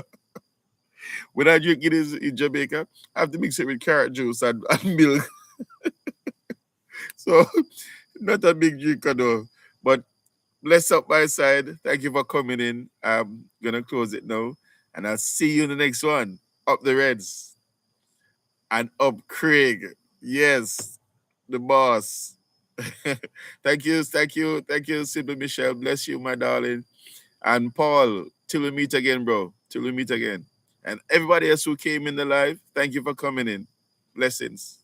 When I drink Guinness in Jamaica, I have to mix it with carrot juice and milk. So not a big drinker though. But bless up my side. Thank you for coming in. I'm gonna close it now. And I'll see you in the next one. Up the Reds and up Craig. Yes, the boss. Thank you, Simple Michelle. Bless you, my darling. And Paul, till we meet again, bro. Till we meet again. And everybody else who came in the live, thank you for coming in. Blessings.